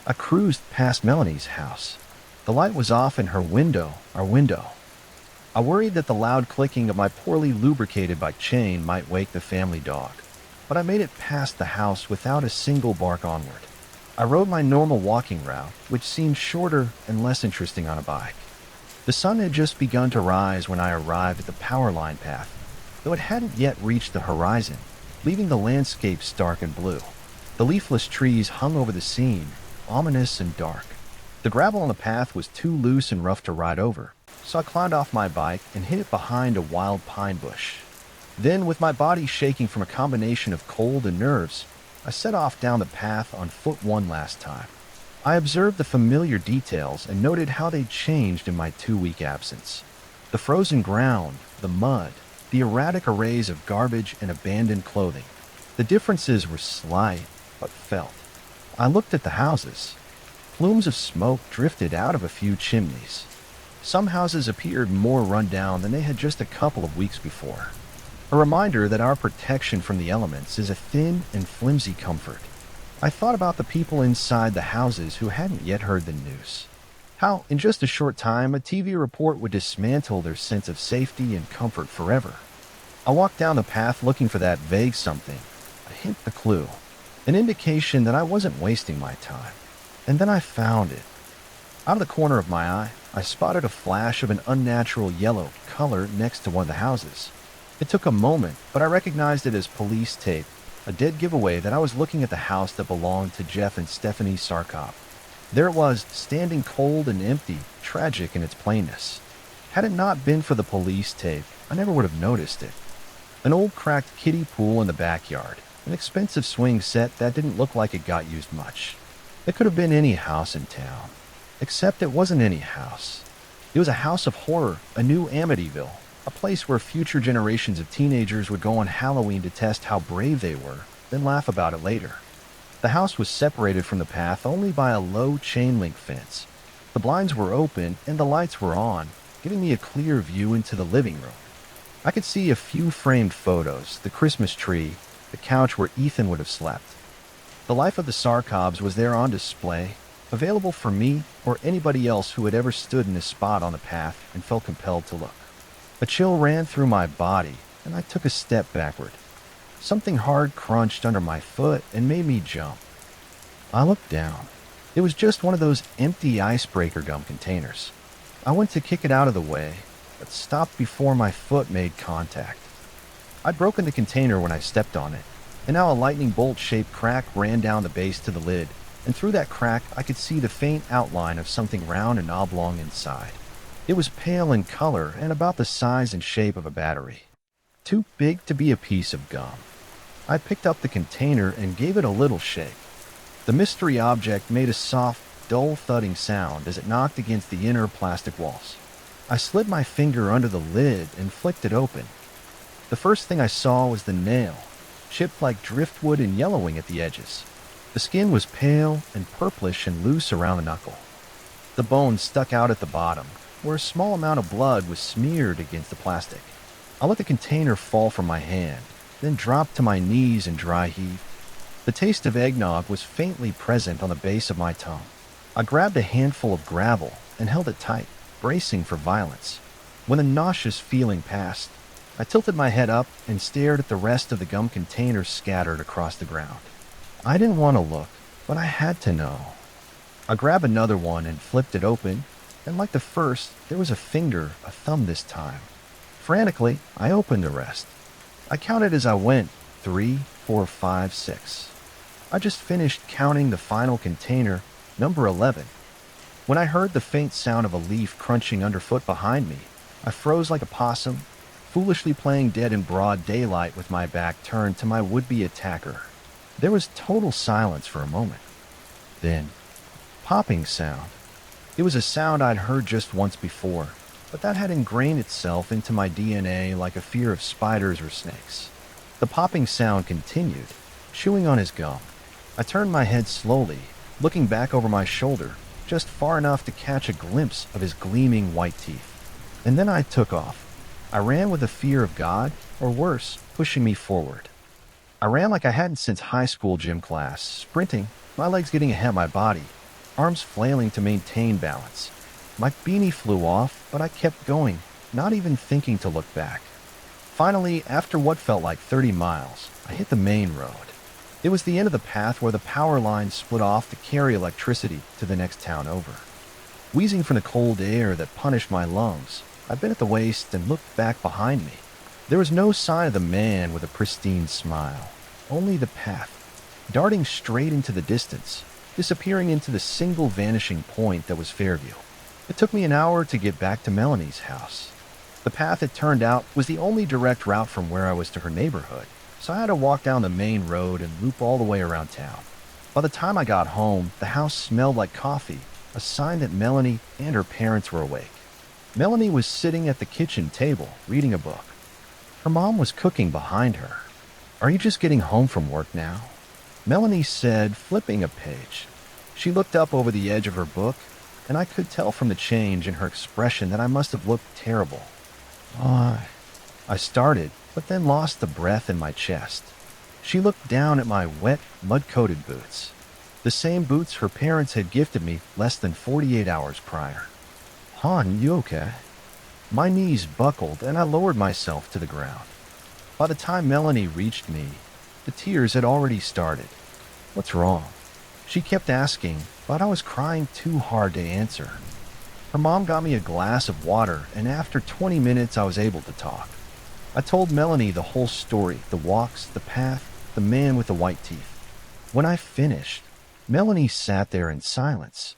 I cruised past Melanie's house. The light was off in her window, our window. I worried that the loud clicking of my poorly lubricated bike chain might wake the family dog, but I made it past the house without a single bark onward. I rode my normal walking route, which seemed shorter and less interesting on a bike. The sun had just begun to rise when I arrived at the power line path, though it hadn't yet reached the horizon, leaving the landscape stark and blue. The leafless trees hung over the scene, ominous and dark. The gravel on the path was too loose and rough to ride over, so I climbed off my bike and hid it behind a wild pine bush. Then, with my body shaking from a combination of cold and nerves, I set off down the path on foot one last time. I observed the familiar details and noted how they'd changed in my 2-week absence. The frozen ground, the mud, the erratic arrays of garbage and abandoned clothing. The differences were slight, but felt. I looked at the houses. Plumes of smoke drifted out of a few chimneys. Some houses appeared more run down than they had just a couple of weeks before. A reminder that our protection from the elements is a thin and flimsy comfort. I thought about the people inside the houses who hadn't yet heard the news. How, in just a short time, a TV report would dismantle their sense of safety and comfort forever. I walked down the path looking for that vague something, a hint, a clue, an indication that I wasn't wasting my time. And then I found it. Out of the corner of my eye, I spotted a flash of an unnatural yellow color next to one of the houses. It took a moment, but I recognized it as police tape, a dead giveaway that I was looking at the house that belonged to Jeff and Stephanie Sarkop. There it was, standing cold and empty, tragic in its plainness. Had it not been for the police tape, I never would have noticed it. An old cracked kiddie pool in the backyard, an expensive swing set that didn't look like it got used much. It could have been any house in town. Except it wasn't any house. It was a house of horror, a new Amityville, a place where future generations of teenagers would go on Halloween to test how brave they were, then laugh about it later. The house was separated from the path only by a low chain-link fence. The blinds were open and the lights were on, giving me a clear view into the living room. I could see a few framed photos, the Christmas tree, the couch where Ethan would have slept. The life of the Sarkobs was there on display, available for me or anybody else who had ever stood in a spot on the path and felt compelled to look. A chill ran through my body, and I took a step backward. Something hard crunched under my foot and made me jump. I looked down. It was just one of those empty icebreaker gum containers. I went to kick it out of the way, but stopped before my foot made contact. I'd broken the container when I stepped on it, and now a lightning bolt-shaped crack ran down the base to the lid, and through that crack I could see the faint outline of something round and oblong inside. It was pale in color and about the size and shape of a battery. Too big to be a piece of gum. I picked up the container and gave it a little shake. The mystery object made a soft, dull thudding sound as it knocked against the inner plastic walls. I slid my finger under the lid and flicked it open. The first thing I saw was the nail, chipped like driftwood and yellowing at the edges. The skin was pale and purplish and loose around the knuckle. The bone stuck out at the bottom, where a small amount of blood was smeared against the plastic. I let the container fall from my hand, then dropped to my knees in dry heave. The taste of eggnog was faintly present on the base of my tongue. I grabbed a handful of gravel and held it tight, bracing for violence. When the nauseous feeling passed, I tilted my head up and stared at the rest of the gum container scattered across the ground. I didn't want to look, but I had to know. I grabbed another one and flipped it open, and like the first, there was a finger, a thumb this time. Frantically, I opened the rest. I counted as I went, 3, 4, 5, 6. I just finished counting the final container, number 11. When I heard the faint sound of a leaf crunching underfoot behind me, I froze like a possum, foolishly playing dead in broad daylight with my back turned to my would-be attacker. There was total silence for a moment. Then, popping sound. It was a sound I'd heard just once before, but that had ingrained itself into my DNA like a fear of spiders or snakes. The popping sound continued, chewing on his gum. I turned my head slowly, looking back over my shoulder, just far enough to catch a glimpse of his gleaming white teeth. And then I took off. I ran with the fear of God, or worse, pushing me forward. I ran like I hadn't since high school gym class, sprinting, my legs getting ahead of my body, arms flailing to maintain balance. My beanie flew off, but I kept going, not even thinking to look back. Finally, after what felt like 30 miles, I hit the main road. It was the end of the path where the power line split off to carry electricity to the next town over. Wheezing from the cold air that punished my lungs, I bent at the waist and looked back behind me. There was no sign of the man with a pristine smile, only the path, darting straight into the distance, disappearing into the single vanishing point that was Fairview. It took me an hour to get back to Melanie's house. The path, it turned out, was the only direct route from where I was to her neighborhood, so I had to walk down the main road and loop all the way around town. By the time I got home, the house smelled like coffee, a sign that Melanie and her parents were awake. Melanie was sitting at the kitchen table, reading a book. Her mom was cooking behind her. "Are you just getting home from work now?" Melanie said, flipping a page. She looked up over the edge of her book, and I could tell from the change in her expression that I must have looked terrible. "Why?" I started, but then lost the breath in my chest. She looked down at my wet, mud-coated boots. The same boots her parents had gifted me less than 48 hours prior. "Han, you okay?" My knees buckled and I lowered myself to the ground. By the time Melanie reached me, the tears had already started. "What's wrong?" She kept asking, but I was crying too hard to answer. Her mom got me a glass of water, and after 20 minutes I was able to talk. I told Melanie the whole story, the walks, the path, the man with the white teeth. When I finished, Melanie sat there in silence.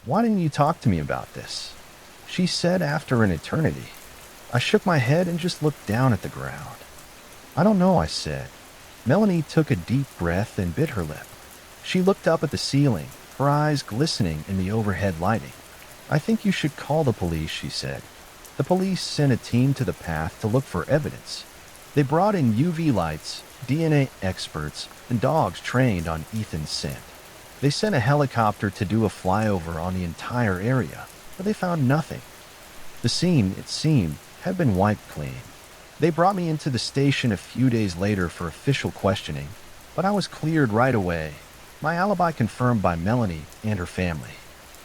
"Why didn't you talk to me about this?" she said after an eternity. I shook my head and just looked down at the ground. "I don't know," I said. Melanie took a deep breath and bit her lip. She looked up at the ceiling, her eyes glistening in the overhead lighting. "I think you should call the police," she said. The police sent a team to the path to look for evidence. They brought in UV lights, DNA experts, and dogs trained on Ethan's scent. They sent a helicopter to do a flyover on the entire area, but they found nothing. The scene, it seemed, had been wiped clean. They brought me into the station a few days later for official questioning, but I was cleared right away, my alibi confirmed by Melanie and her family.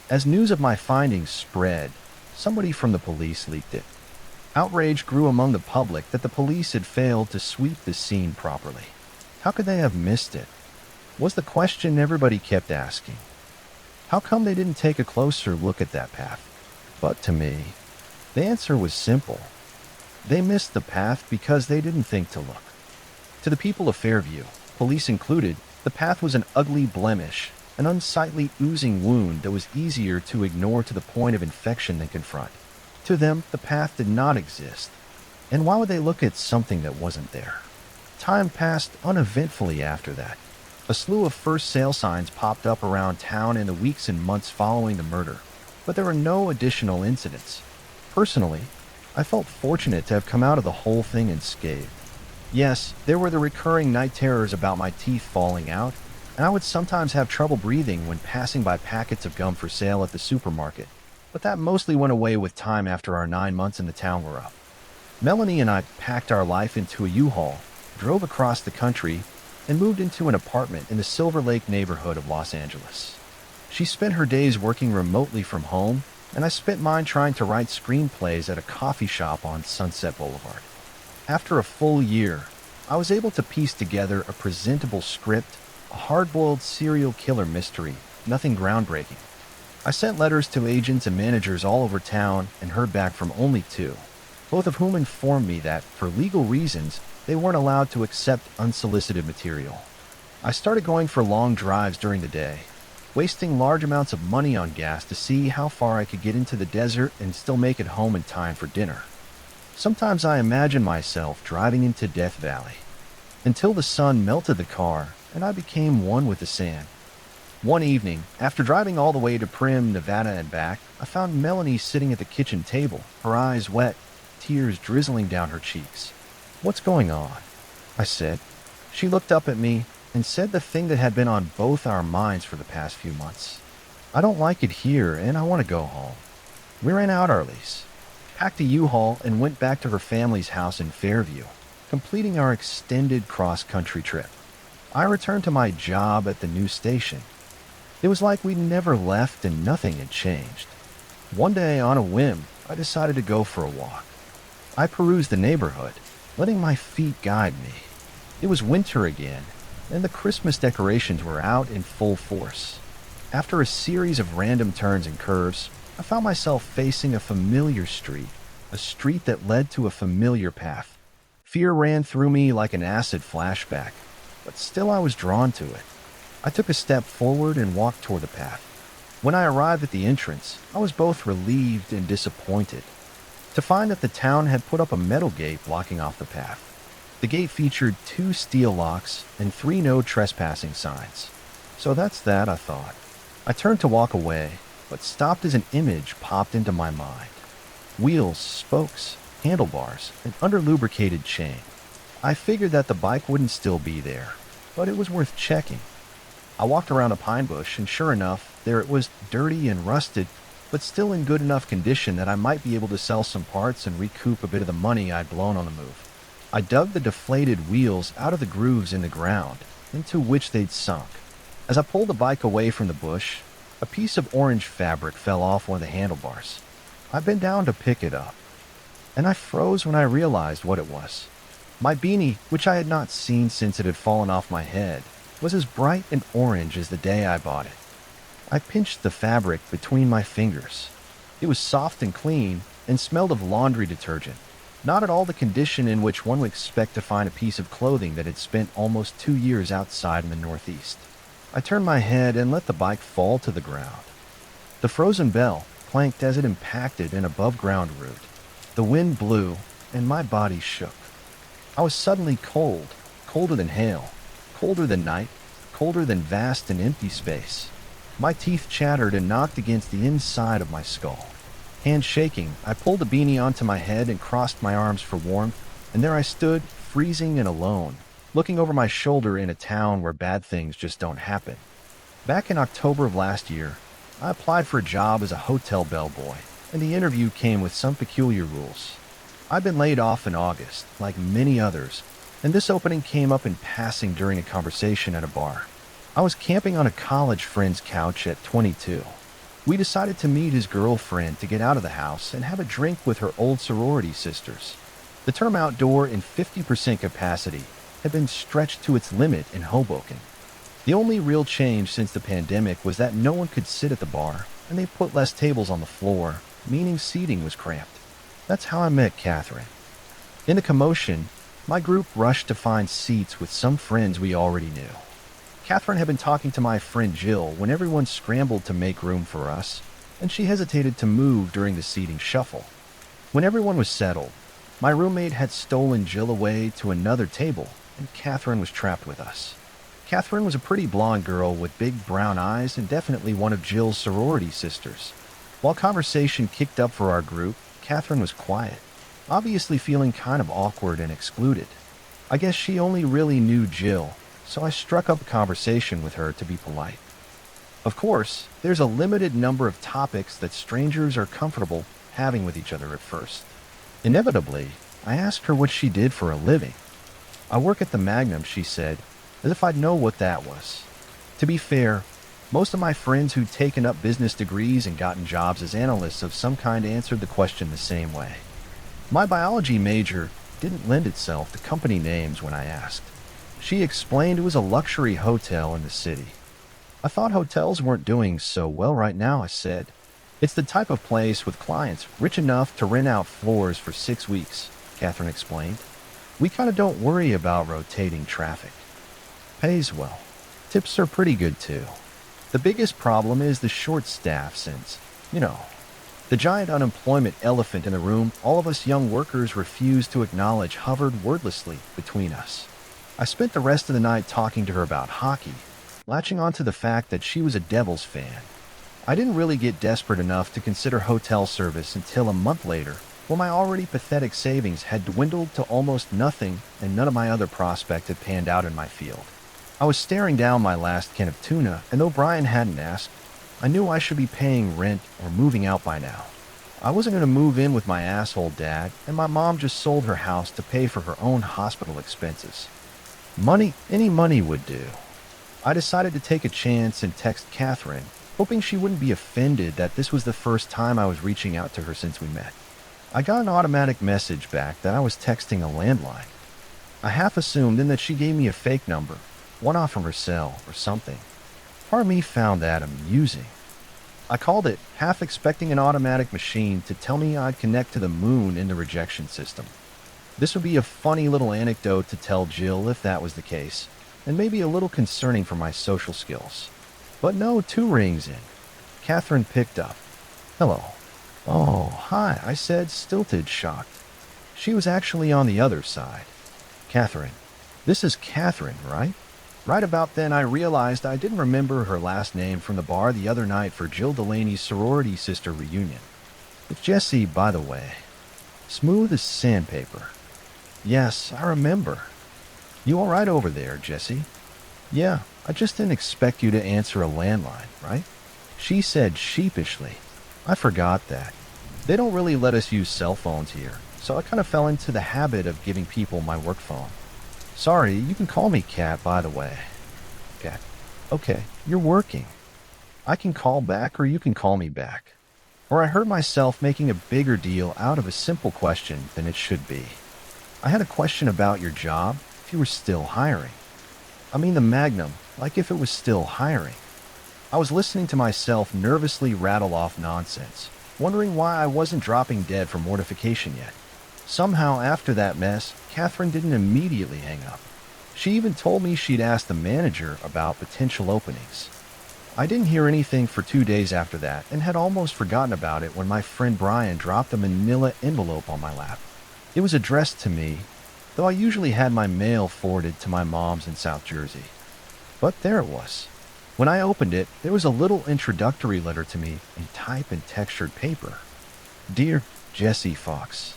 As news of my findings spread, somebody from the police leaked it. Outrage grew among the public that the police had failed to sweep the scene properly. How could they have missed it? Was the question everybody kept asking. How come they didn't take a closer look at that path? But to me, the answer was simple. They missed the path because they didn't think to look. To the people of Fairview, police included, the path was an ugly blemish, an unsightly oozing wound that was easier to ignore to the point of infection than confront. To them, the path did not exist. And why would they look at something that wasn't there? Time passed uneventfully after that. A slew of first sale signs popped up around town in the weeks and months following the murder, but there were no additional incidents. Personally, I felt fortunate to have come out of the whole thing unscathed. Yes, there were the recurring night terrors about my teeth falling out, and I would sometimes have trouble breathing when passing by packets of gum for sale at the supermarket, but that mostly went away with time after our 9 months in the town were up. Melanie and I packed our life into a U-Haul, drove across the country, and moved into an apartment in the Silver Lake neighborhood of Los Angeles. She spent her days working remotely from home, and I spent mine trying to write screenplays at a coffee shop on Sunset Boulevard. After a full year, I was able to piece together a presentable script, a hard-boiled serial killer mystery, nothing groundbreaking. I sent letters to agents and managers all over town and heard back from only 2, both of whom informed me that, for legal reasons, they weren't allowed to accept unsolicited material. I started going for long drives during the day, wasting large amounts of money on gas to see how far I could get into the desert and still make it home in time for dinner. Sometimes I imagine myself driving into Death Valley, until the sun melted the car and I became one with the sand. One evening, after driving all the way to Primm, Nevada and back, I found Melanie sitting at the kitchen table, her eyes wet, tears drizzling down her cheeks. "What's going on?" I said. She looked up at me and said the thing that had been on both our minds for the past few months. "I don't like it here and I want to go home." We ran out our lease, packed a U-Haul and went back to her family's house in Fairview, completing our extended cross-country trip. I returned to my job at the new station. It was like we'd never left and nothing had changed. One day, on a whim, I decided to go for a walk. I perused the neighborhood, letting my feet guide me. It was winter again, and the Christmas decorations were out in full force. After a series of random turns and curves, I found myself facing a familiar street, a street that led to a familiar path. Fear ran through me like an acid flashback, but still I was drawn to it. I took a step forward and walked toward the path. When I arrived at the entrance, I was both relieved and disappointed to find that the town had put up a metal gate blocking off the path. The gate featured 2 steel locks and 3 no trespassing signs. So that's that, I thought. I turned to walk away, but stopped as an image popped into my mind. Wheels, spokes, handlebars, an under-lubricated chain. I figured that the bike wouldn't still be there, but it was worth checking. I walked around a pine bush, and sure enough, there it was, dirty and rusted, but still in good enough condition that I might be able to sell some parts and recoup a bit of the money I'd blown on the move. I dug the deflated wheels out of the grooves in the ground, into which they'd sunk. As I pulled the bike away from the bush, a piece of orange fabric fell off one of the handlebars. I bent down to pick it up, and I froze when I realized what it was. My beanie, which I had not seen since it had fallen off my head, was as bright and orange as the day I bought it. I pinched the fabric between my fingers. It was soft and clean and smelled of laundry detergent, not at all the condition in which one would expect to find a piece of clothing that had spent almost 2 years outside in the Northeast. I turned my head and let the bike fall to the ground. The frozen bell clanked as it impacted an above-ground root. The wind blew, and my body shook. I was suddenly cold, colder than hail, colder than night, colder than vast and empty space. My teeth chattered and knocked against the inside of my skull. Hand shaking, I pulled the beanie onto my head and crossed my arms for warmth, and there I stood, freezing and alone, looking over my shoulder in a town where bad things just don't happen. Back in October of last year, I applied for a job as a hotel bellboy, and the interview came with some peculiar rules. I'd been laid off in August, like many others, and this opening came up in passing during a conversation at a bar. I was camping on a college friend's couch at 22. We decided to meet his girlfriend to get out of the house and have a drink with her old sorority sisters. The term outdoor in 50% capacity had been stretched to its limit in Hoboken. The only real change since the pandemic was that no one could sit at the bar, and they put less tables on the floor, meaning seating was cramped. That's how I met Catherine. In the commotion, my group rushed to find seats with some friends we already knew. Catherine had been talking to my friend Jill when everyone scrambled to make room for us, and she hesitated to move during the seating shuffle. When everyone was settled, my roommate had stolen Jill away to another table, and Catherine was trapped with us. Catherine was a pretty blonde girl with big brown eyes and definitely one of Jill's sorority sisters. While conversation kicked up for our group, Catherine was quiet, obviously feeling kind of awkward and excluded. I guess she only really knew Jill, so I struck up a conversation with her to be polite. Of course, there's a limited number of topics that strangers are comfortable having with each other at first. Inevitably, I asked her what she did for a living. I work at the Magnum, she said, as if I'd know what that was. To be fair, most of my friends who'd taken up business degrees and gotten jobs as analysts of some kind answered the question the same way. My biology major didn't lend itself to company names when I asked. She explained it was a luxury hotel in the city. I thought hotels weren't doing so well right now, I said. It's the type of place with clients rich enough to rent out floors for 6 weeks, Catherine explained. We kind of don't worry about rotating traffic. Pays well. Tips are pretty good too. The biggest problem is the short staff since, the giant unemployment elephant in the room all of us young workers refused to acknowledge hovered wordlessly between us. I spent the rest of the night talking to her about hockey, latching onto the fact that she was a Devils fan. I didn't really get desperate enough to consider hotel service until a month later, when my already pathetic savings had dwindled to almost nothing and none of my other prospects had panned out in my field. I was staring down my last can of tuna, and though Brian hadn't asked, I knew I should be paying rent or moving out by now. I wasn't going to move in with my asshole dad, and my mom just sold her house to pay for her own hospital expenses. Any money would do. I decided to take a chance and text Catherine, hoping she wouldn't be offended that this was the first time I was reaching out to her since we met. I got an automatic message back that I was texting a landline. I half assumed then that she gave me a fake number, one off from her cell or something. Part of me found that amusing. I called it, half expecting an automatic machine to tell me I'd connect to the moon in the rejection system. This would be a funny little anecdote to tell Jill if that was the case, and maybe a little concerning for my social skills. But no, 2 rings in. Catherine picked up. Hello. Oh, hi, I said, stilted, shocked. She was actually on the other side. Catherine. This is Catherine, right? Right about then I realized I didn't remember her last name from the bar the other night for Jill Delaney's sorority sister reunion. It's Jessie, by the way. Smooth as sandpaper. Yes, I remember. You all right over there, Jessie? Yeah, I just didn't expect you to answer a landline, right? She said sheepishly. I forgot that. They don't really let us use cell phones here, so I kind of fell into the habit of giving people my work phone. Sorry, you can call me Kat, by the way. Kat. Okay, you're working. I can call back or you can call me back. Or I heard myself making a bigger deal out of a simple question than it should be. I had a question about your job, if you were still hiring. I mean the Magnum, like if it was still hiring. I was listening to myself nervously rattle off nonsense, wondering why I wasn't dropping dead from mortification yet. Somehow, after that mess, Catherine didn't immediately hang up. She even told me she'd asked the manager about potential openings. I didn't hear anything for 2 days after that and had almost forgotten about it when my friend Brian dropped a manila envelope on my lap. It was addressed to me, though I usually had my mail forwarded to my mom's in South Jersey. But there it was. When I opened it, there was a little introductory letter to me in type and textured paper. Dear Jesse Fox,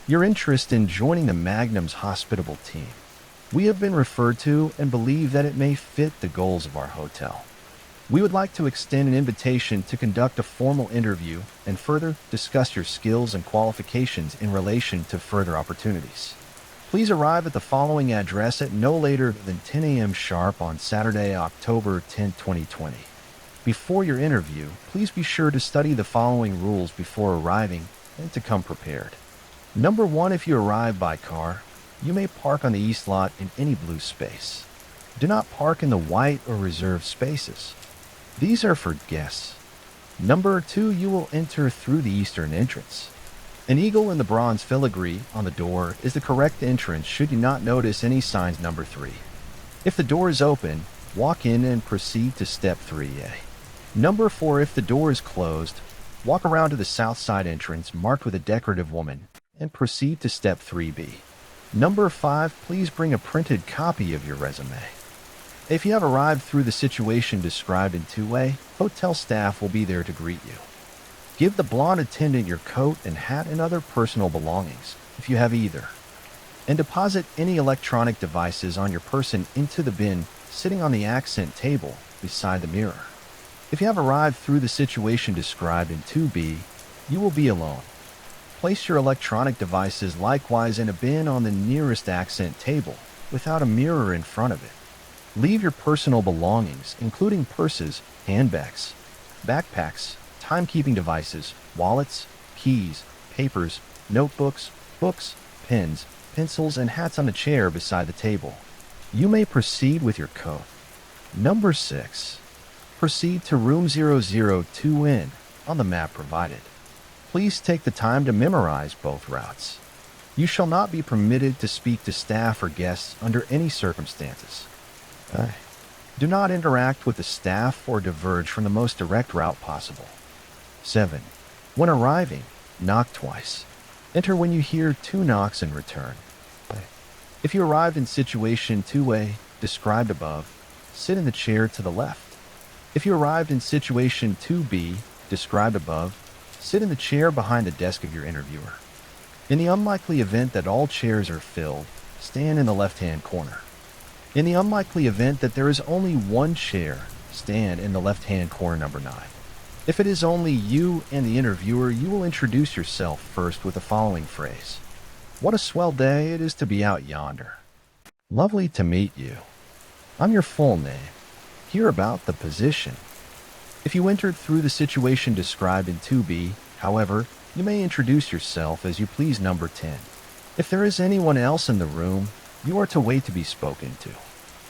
your interest in joining the Magnum's hospitable team. We have been referred to and believe that it may fit the goals of our hotel. We would like to extend an invitation to conduct a formal interview and further discuss your skills and qualifications in relation to further opportunities. Please arrive at the following address at no later than 10 a.m. sharp on Saturday, October 10, 2020. Before your interview, please be sure to study the following rules before arriving and to come prepared. Number 1, if you arrive by car, you may park on the east lot in any blue space. Do not park in the white or reserved spaces. These are for guests. Number 2, you will enter through the eastern entrance. An eagle in the bronze filigree on the door is the correct entrance should you not notice any signs. Number 3. If the door is open, walk in and proceed to step 3A. Number 4, if the door is closed, walk around to the south side entrance marked with a decorative woman and proceed to step 3B. Number 5, please bring a printed copy of your resume. If you have arrived through the situation described in 2A, hotel staff will be there to greet you. Give the blonde attendant your coat and hat and other personal belongings, if you have either. And deposit any electronic devices on your person into the bin sitting on the accent table beside the mirror. If you have arrived through the situation described in 2B, you will be alone. Place your electronic devices likewise in a bin on the nearest accent table without a mirror in front of it. Leave your personal belongings, including purses, handbags, backpacks, timekeeping devices, wallets, keys, papers, notebooks, books, pens, pencils, and hats on a chair beside the table. You may proceed with your coat. Number 6. Proceed to room 002N on the map provided. Please take the time to memorize both routes. You shall not be permitted to speak to staff or guests under any circumstances. Do not interact with the staff or diverge from the most direct route possible. 7. When arriving, knock twice. Enter when you hear 2 knocks and return. If you arrived in situation 2A, described above, sit in the chair to the left. If you arrived in situation 2B, described above, sit in the chair behind the desk of your interviewer. In the unlikely event that all chairs are filled, stand in the left-hand corner. In the unlikely event that there is only one chair, stand in the left-hand corner. Number 9. If it is only you and the interviewer, you will introduce yourself first with the following phrase. What a swell day it is to be out yonder. Lovely to meet you. I'm your full name. Hear about the position. If you entered through the situation described in 2B, however, you may introduce yourself as you please. Number 10. If there is anyone else in the room, you are to wait to be spoken to.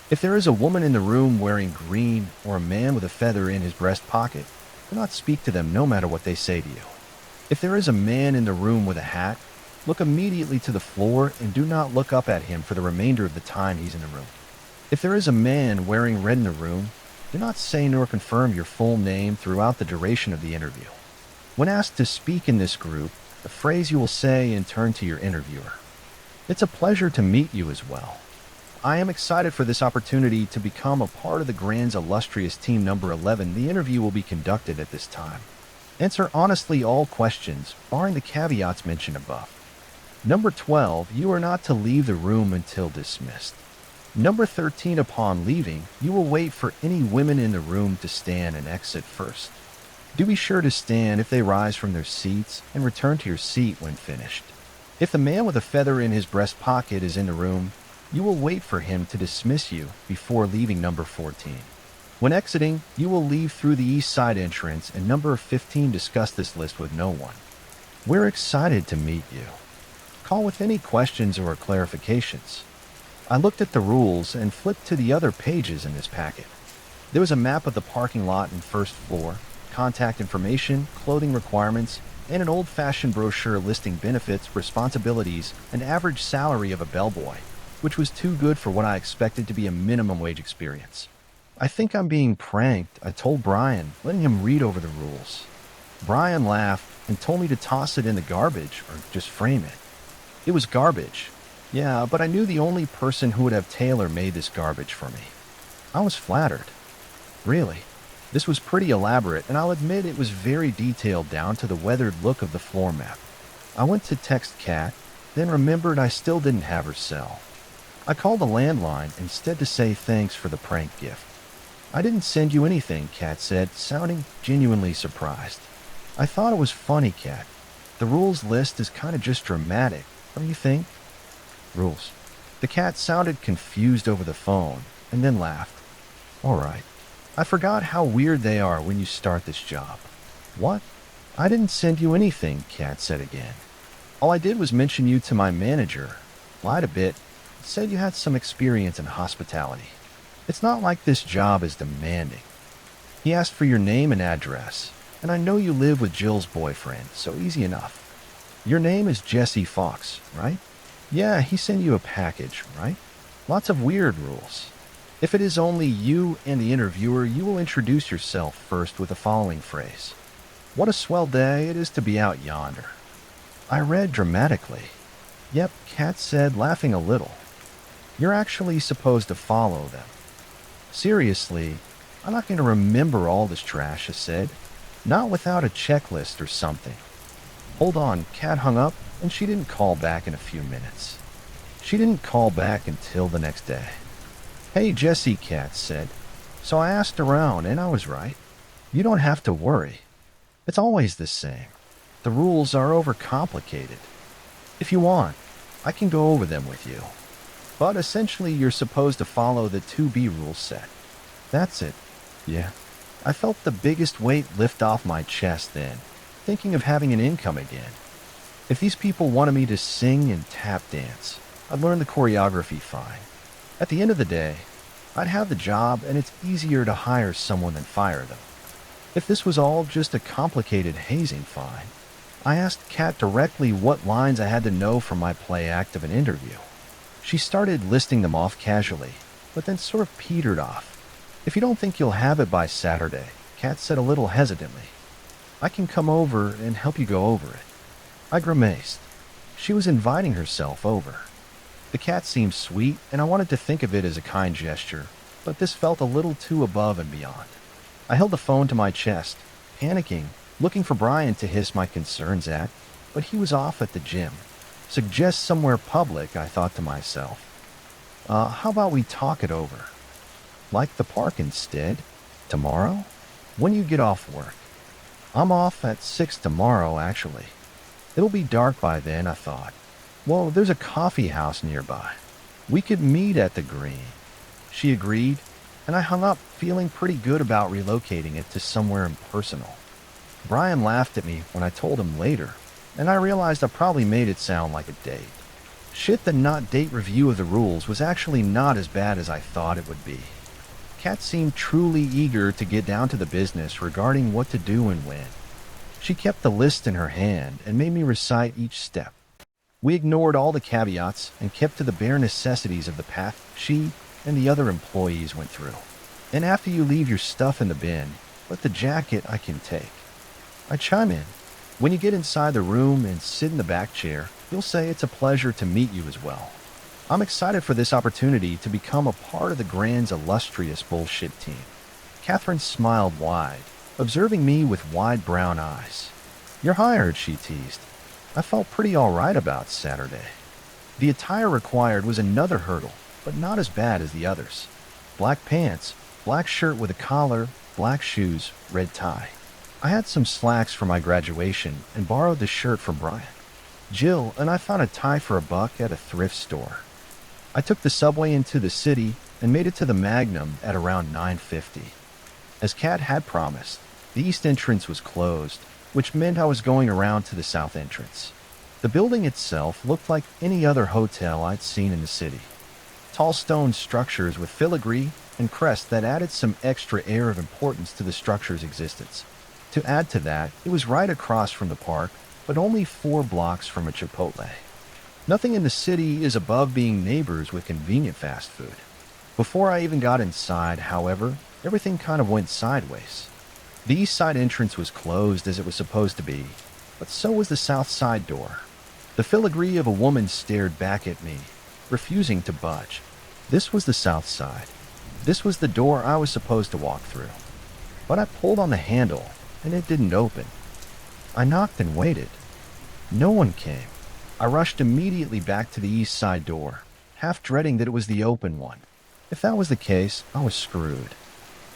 If there is a woman in the room wearing green or a man with a feather in his breast pocket, do not speak to them no matter what they say to you. If there is a man in the room with a hat, look immediately to the floor and do not look up at him for the remainder of the time he's in the room. If there is a man wearing red in the room, do not say nor confirm your full name throughout the duration of the interview. When asked to speak in this group, the phrase you will say and turn to your interviewer. It's a pleasure to meet you as well. I am excited for this opportunity to become a part of the Grand's illustrious team. Number 11. The interview will be conducted at this time. Answer honestly all questions, barring the caveats mentioned above. Number 12. You are not to leave the room until dismissed. Number 13. Upon leaving, you will wait for any women in the room to stand and exit first. Do be sure to stand if they rise from their seats and return to your seat when finished. If the man with a feather in his breast pocket is in the room, you will wait for him to dismiss you before leaving. Number 14. When exiting, you will leave through the east side entrance, and number 15 discuss this list with no one. We're excited to meet you. Call with any questions or clarifications. I looked at the rules and flipped to the other pages in this packet. There was a map of the parking lot and first floor, contact information, clothing requirements, and an old-fashioned brochure listing benefits, responsibilities, and average salary of a bellboy, which was too good for what I expected to be a minimum wage experience. I think I'm being pranked, I told Brian, letting him read over the rules. Brian laughed and told me to toss it in the garbage or just frame it. It was garbage. Yeah, but I knew the only person who would have tailor-made this garbage for me. I was flattered. Really. This was pretty elaborate, and I'll admit it was very detailed down to the weathered look of the floor map. I went to text Kat, then remembered I still didn't have her cell. I called the landline instead to say thanks for the prank gift. I didn't send you anything, Kat said, sounding genuinely surprised. I thought it was funny, Kat. The rules list is kind of just dramatic, don't you think? Rules. The cat sounded confused over the phone, and then laughed. All right. I forgot how weird they are when you start this job. What? I didn't send you anything, Kat said again. All I did was mention you to my manager. Lied a bit. Said you had some experience in hospitality. It's not like this job is demanding. He asked for your name and address, and I know you live with Jill's boyfriend, so easy enough. Your name is Jesse Fox, right? Yeah, he sent you a package, right? Lots of weird rules. If it is only you and the interviewer, you will introduce yourself first with the following phrase. What a swell day it is to be out yonder. I read dramatically. Yep, Kat said, laughing a little. You're actually supposed to follow them. Seriously, I'm not going to remember all this trash, I said. Not without a checklist or something. Hold on, Kat hung up, and she didn't call back in a few minutes. She didn't call back until the next day. Hey, Jesse, Kat said. So I asked around, and I was right. You don't have to worry. It's always the same. The rules are overcomplicated. If you want, I can go over them with you. But essentially, you're supposed to follow the 2B rule set. That's it. Yeah. I felt the biggest weight lift off my chest then, thinking of having an income again. If these people wanted me to sing and tap dance, I'd learn the choreography fine. At the end of the day, I'd have the job, and it's easier to hire someone than fire them. If this was all just a complicated hazing fine, I asked Kat directly what lines I had to know for my play act of an interview. She started listing them off casually, but then sort of petered off. If you don't think you'll have it by Saturday, Kat said a little hesitantly, I can come over and help you go over it. I grimaced. She was inviting herself over. The cat seemed sweet, and I wanted to think of it as a kind gesture, but this felt a little too above and beyond. I held the phone to my chest, panicking, looking for Brian to hiss my concerns at, but he was off at the gym. Suggest somewhere public, I thought to myself. How about we talk it over? Like the park instead? Tomorrow? When you get off work? I'm off at 6 tomorrow, actually. It'll be dark by then, I thought. Well, there's a coffee house nearby. We could meet at the Green. She agreed, and I hung up feeling pretty good about relocating it to somewhere impersonal. Brian laughed at me when I told him later, and I realized I probably made it sound like a date. Shit, the not date review of the rules was actually not as bad as I thought it would be. Kat seemed truly eager to get down to the business regarding what to do and when. She kept the list in her hand and made me recite each step. We ignored all the caveats and kept to the bare necessities of the path she and the other employees went through. And after you leave your stuff in the bin, but the jacket I can take. I chime in. When you get inside the room and sit in the back chair, you'll say it's a pleasure to meet you as well. I'm excited for this opportunity to become a part of the Grand's illustrious bullshit team. Catherine smiled wide, observing me with wide brown eyes. You're hired, she teased. I felt pretty all right about Saturday. The attire required was another hurdle, but not as bad as the others. Black pants, black shirt with a collar, black shoes, red tie. I had some slacks for my graduation and borrowed the shirt from Brian. Jill and I found a tie for $1 at a thrift store. I took the subway into the city and made it to the Magnum at around 9:50. As Kat had promised, the east entrance was closed, which meant I was going around to the south entrance. The building itself looked like any other hotel I'd seen in the city. Tall stone structures with filigree and crests that added some extra air of importance to the structure's existence. To add to that, it was right across from the park, but only 4 blocks from a Chipotle. Nothing in the city is above being neighbors with convenient fast food. Before I even got inside, however, everything kind of went sideways. The east side entrance was closed as it was supposed to be, but so was the south side door. The filigree of a woman stared back at me, refusing to budge. This was the south side. This was the door I was supposed to walk through. But I pulled on the handle, and it didn't open. I knocked and waited. No one came. I rushed immediately back to the east side door, half dreading that it was the open one. If that was the case, I was screwed.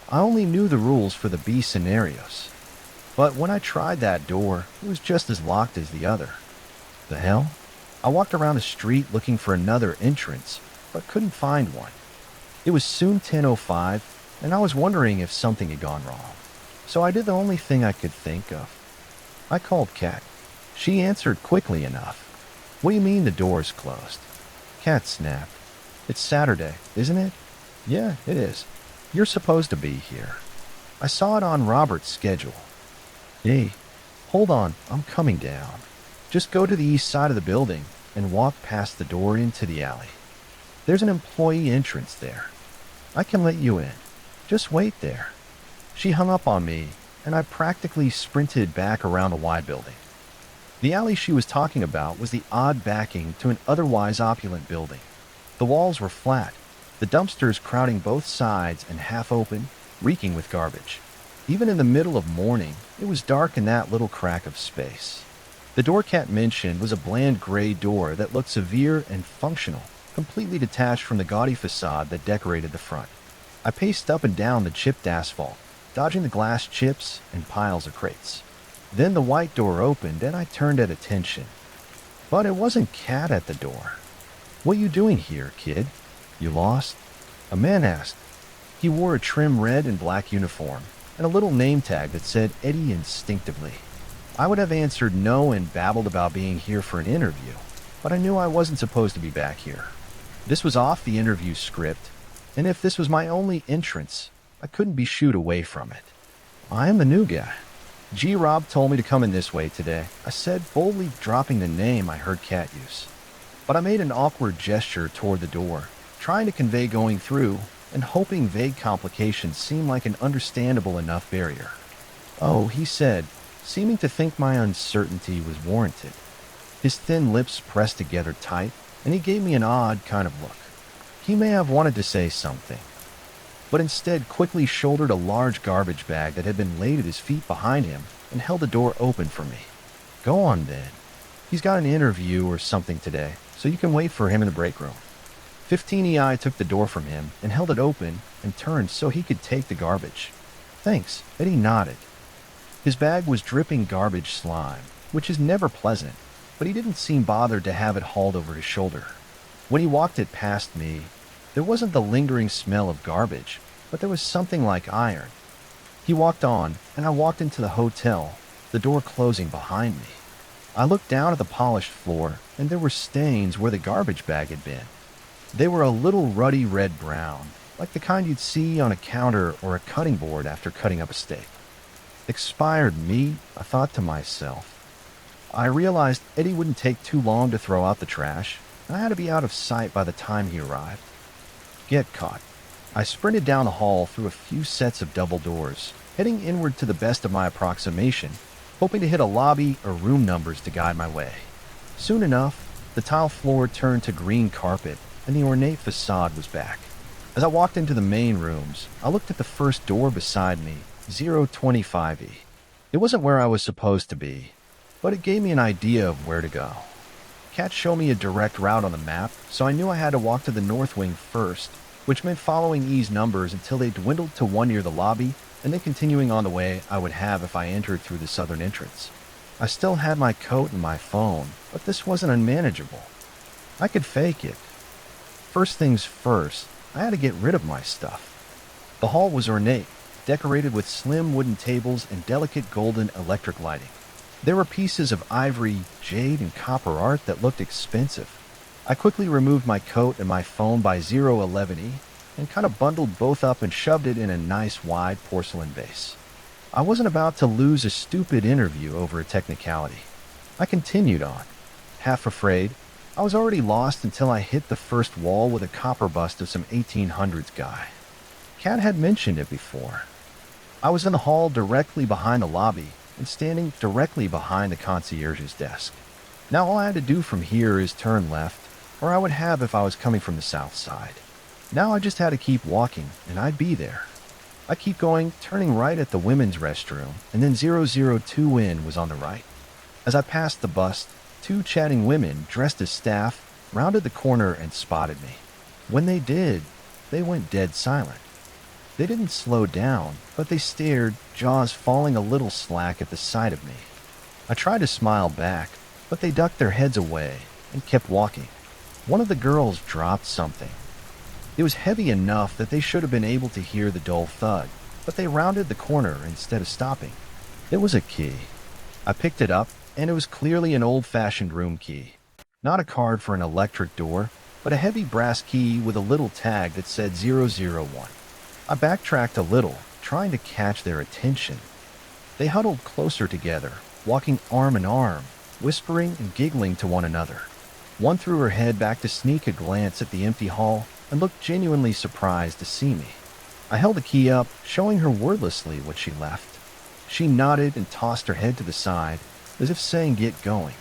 I only knew the rules for the B scenarios. But when I tried that door, it was just as locked as the other. The hell? I walked around the street looking for another entrance, but couldn't find one. It was soon 10:05, and I was wondering if something had gone wrong. So I did the only thing I could think of. I called Kat. She answered quickly enough. What do you mean the door's closed? Kat snapped. It's Saturday, isn't it? Yeah, it is. You're supposed to be here. I saw it on Robert's schedule. Hey, hold on, I'm coming down. Just go to the east side of the building and walk past the door into the alley. There's an employee entrance there. I can let you in. Just wait there. She hung up on me, and I practically sprinted back around the wide building. The alley she was talking about was the odd backing to an otherwise opulent building. The walls were flat, the dumpsters crowding both sides and half open, reeking with garbage. Even in the middle of morning, it was dark in that little crack of space. The door Kat mentioned was a bland gray door that looked severe and functional, completely detached from the gaudy facade that decorated the front. I paced up and down the chipped asphalt, dodging the glass chips and piles of crates. Then the white door opened and I turned at attention. But it wasn't Kat at the door. What you doing here, kid? You lost? A man asked. He wore a trim red and black uniform and a little name tag that said Eddie instinctively. I would have answered no and babbled about being here for an interview, but I knew I wasn't supposed to be back here. This was off the interview script, and if this was my only entrance, I couldn't be shooed away from it. I am the new guy. G. Rob told me to come in this way today, I said, boldly dropping the name I heard Kat use. But I made an awkward gesture toward the door, trying to convey going through and hoping vague complications seemed like an understandable enough barrier. Oh, he said, seeming to think my uncertainty was warranted. His thin lips pressed together tight, and he gave me an odd kind of look. He may have wanted to say something, but instead quickly shouldered a large garbage bag that had been laid at his feet behind him and held the door open for me. Go on then. He's got an interview or something today, so you can wait for him in the break room. 15 EI took the door from him and held it open and turned so he could take the garbage. Thanks, Eddie nodded. His bag was dripping garbage slime, which is never pleasant, but he didn't seem bothered to have it hauled over his shoulder. When he walked it past me, there wasn't the lingering smell of garbage, but there was something like iron. He walked on, and I walked into the hotel, the door closing behind me. I looked down at the polished floor, and there were stains where the garbage bag had been. They were a little ruddy red-brown, like the kind you'd see on a counter or a cutting board after cutting up a steak. Expired meat, I thought to myself. I realized Eddie wouldn't take too long to throw out the trash, and I had to be out of sight by the time he arrived. Get caught. I sprinted down the hall through a few sets of double doors, heading inward to the best of my approximation, hoping to hit a lobby or room numbers to guide my way. Soon enough, the tile floor turned to green carpet, and the ornate facade was back. As I walked into the main rooms, I looked at the first door beside me, 025E. It wasn't where I was supposed to be, but it gave me an idea of where to go. Kat showed me a direct route on the map, so I knew I had to walk to the north wing first, which meant following E's numbers until they dwindled to one near the lobby, and then continuing on the way I would have if I entered through the southern entrance. I still had my coat and my phone, but this wasn't unmanageable. I could fake it. First things first, I had to get rid of my stuff. The hall was ornate, decorated with slim wooden tables and delicate golden electric lighting. There were pieces of ivory, jade, and copper art that looked expensive. I quickly removed my coat and my phone by 011E and kind of bundled both up and shoved it in a nice wide porcelain vase. I wasn't about to lose a stupid interview over a technicality. I continued on, half afraid. I was already lost until I hit the first wall with a copper bust of some 1800s guy. Kat had mentioned it before. I was in the hall directly behind the lobby and standing directly behind the concierge's desk. Now all I had to do from here is turn left, or I would have if I was coming from the south side. Now I just had to keep walking, and I'd be there. I keep going, turning right at the women's restroom, and then 002 in was on the right. As I passed the bust, two chatting women dressed as staff rounded the corner and spotted me. When they did, they went dead silent. They didn't slow down, but they stared, jaws falling a little slack at the sight of me. I tried to smile back, but they ducked their heads away and kept walking. One of the girls dropped something. It was heavy enough that they should have been able to hear the dull thud, but they rounded the corner instead of stopping. It was a key. I picked it up, and it was clearly an old-fashioned room key. Not a card for an electric door, but a heavy brass key with a little tag that said 001. I backtracked a little, trying to catch their attention. They huddled closer together, walking arm in arm, whispering and giggling to one another. One threw her head back to sneak a glance at the empty hall and looked genuinely surprised to see me. I held the key up, showing her wordlessly what she left. She nodded and tossed her head to the side, as if saying get going.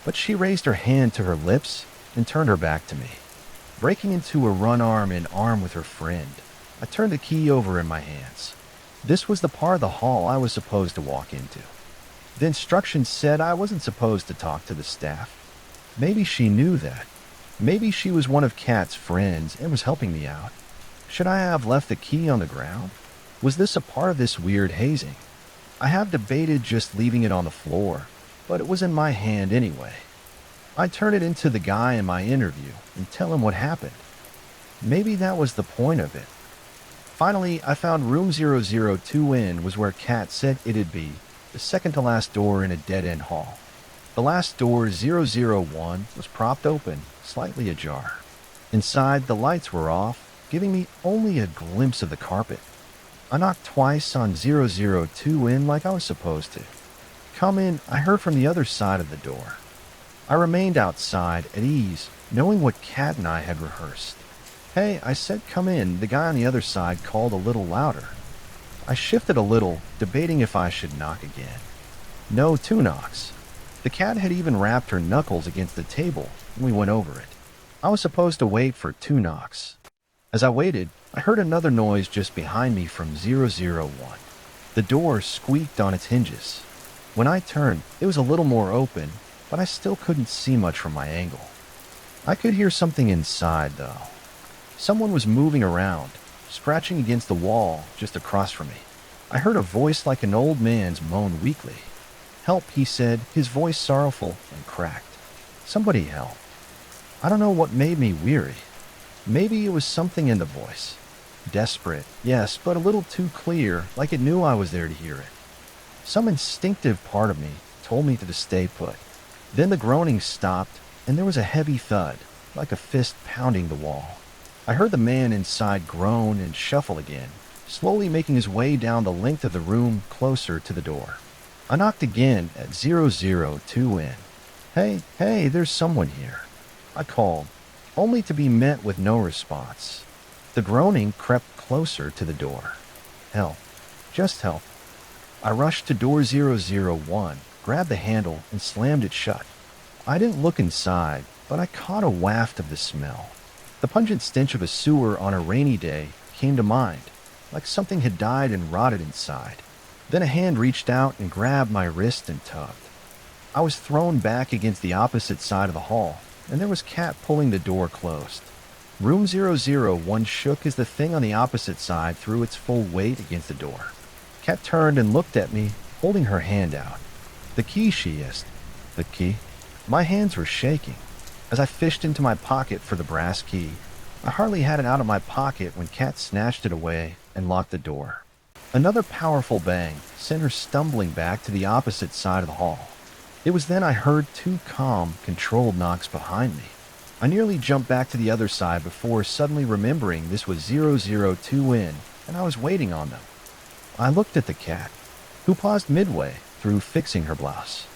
But she raised her hand to her lips and turned her back to me. Breaking into a run arm in arm with her friend, I turned the key over in my hands. This was the part of the hall I was supposed to walk into. The instructions said I wasn't supposed to talk to the staff. Maybe she knew that. Maybe she was one of Kat's friends and was helping me out. Should I have left the key on the ground? Was this a part of this weird hazing? I have debated just leaving it on the floor, but it was in my hand anyway. I'd turn it into the guy in my interview and tell him what happened. Maybe that was the point of it. Finally, I found room 002 in was where Kat said it'd be, the second to last door in a dead-end hall. The last door, 001, was propped open, slightly ajar. Inside, the lights were off, giving me only a glimpse of the carpet. I knocked twice on 002 in like I was supposed to. Come in, I heard from the other side of the door. I remained outside, at ease, knowing what Kat and I had rehearsed. Hey, I said come in. The guy on the other side called a little louder. I shifted a little, debating if I should knock again. No, two knocks. The cat had even rapped her knuckles against the table when we went over it. I was supposed to wait for two knocks. As I waited, I heard another noise just behind me from 001. The door squeaked on its hinges. When I turned, it was a little more open, but I still couldn't see much from my angle. I could hear something inside, though. Someone was moving around, scratching against the wall just across from me. I heard a voice like an old man's moan weakly. Help, he said, his voice sorrowful and cracked. Somebody help. I don't know what made me weary. Maybe it was something in the voice. Desperate, yes, but a little too clear, like it knew I was there to hear it. Some instinctive part of me told me to stay put. Then the groaning stopped, and there was a heavy thud, like a fist pounding the wall. I heard the man inside groan and shuffle again, slowly making his way down the length of the room closer to the door. I knocked again at 002 in. Hey, there's someone here. I called, only to be met with no response. The groaning crept closer to the door. Help. Just help. I rushed to door 001, grabbed the handle, and slammed it shut. I didn't look inside, but I caught a waft of the smell. The pungent stench of a sewer on a rainy day came to mind, like something had died and rotted inside. Then a hand reached out and grabbed my wrist and tugged. I was thrown back against the opposite side of the hall, and there was Kat pulling the door closed. Room 001 shook as the thing on the opposite side threw its full weight against the door. Kat turned and looked at me, holding her hand out. The key, she hissed. The key? My hands were shaking. As I fished into my pocket for the brass key, I hardly had it out of my pocket when Kat snatched it away and locked the door. Another powerful bang sent her stumbling back to the opposite side of the hall. It was then I heard two calm, controlled knocks behind me. I nearly jumped back to the other side before suddenly remembering this was 002 in, and I was waiting on them. I looked at the cat, who paused midway through fixing her blouse.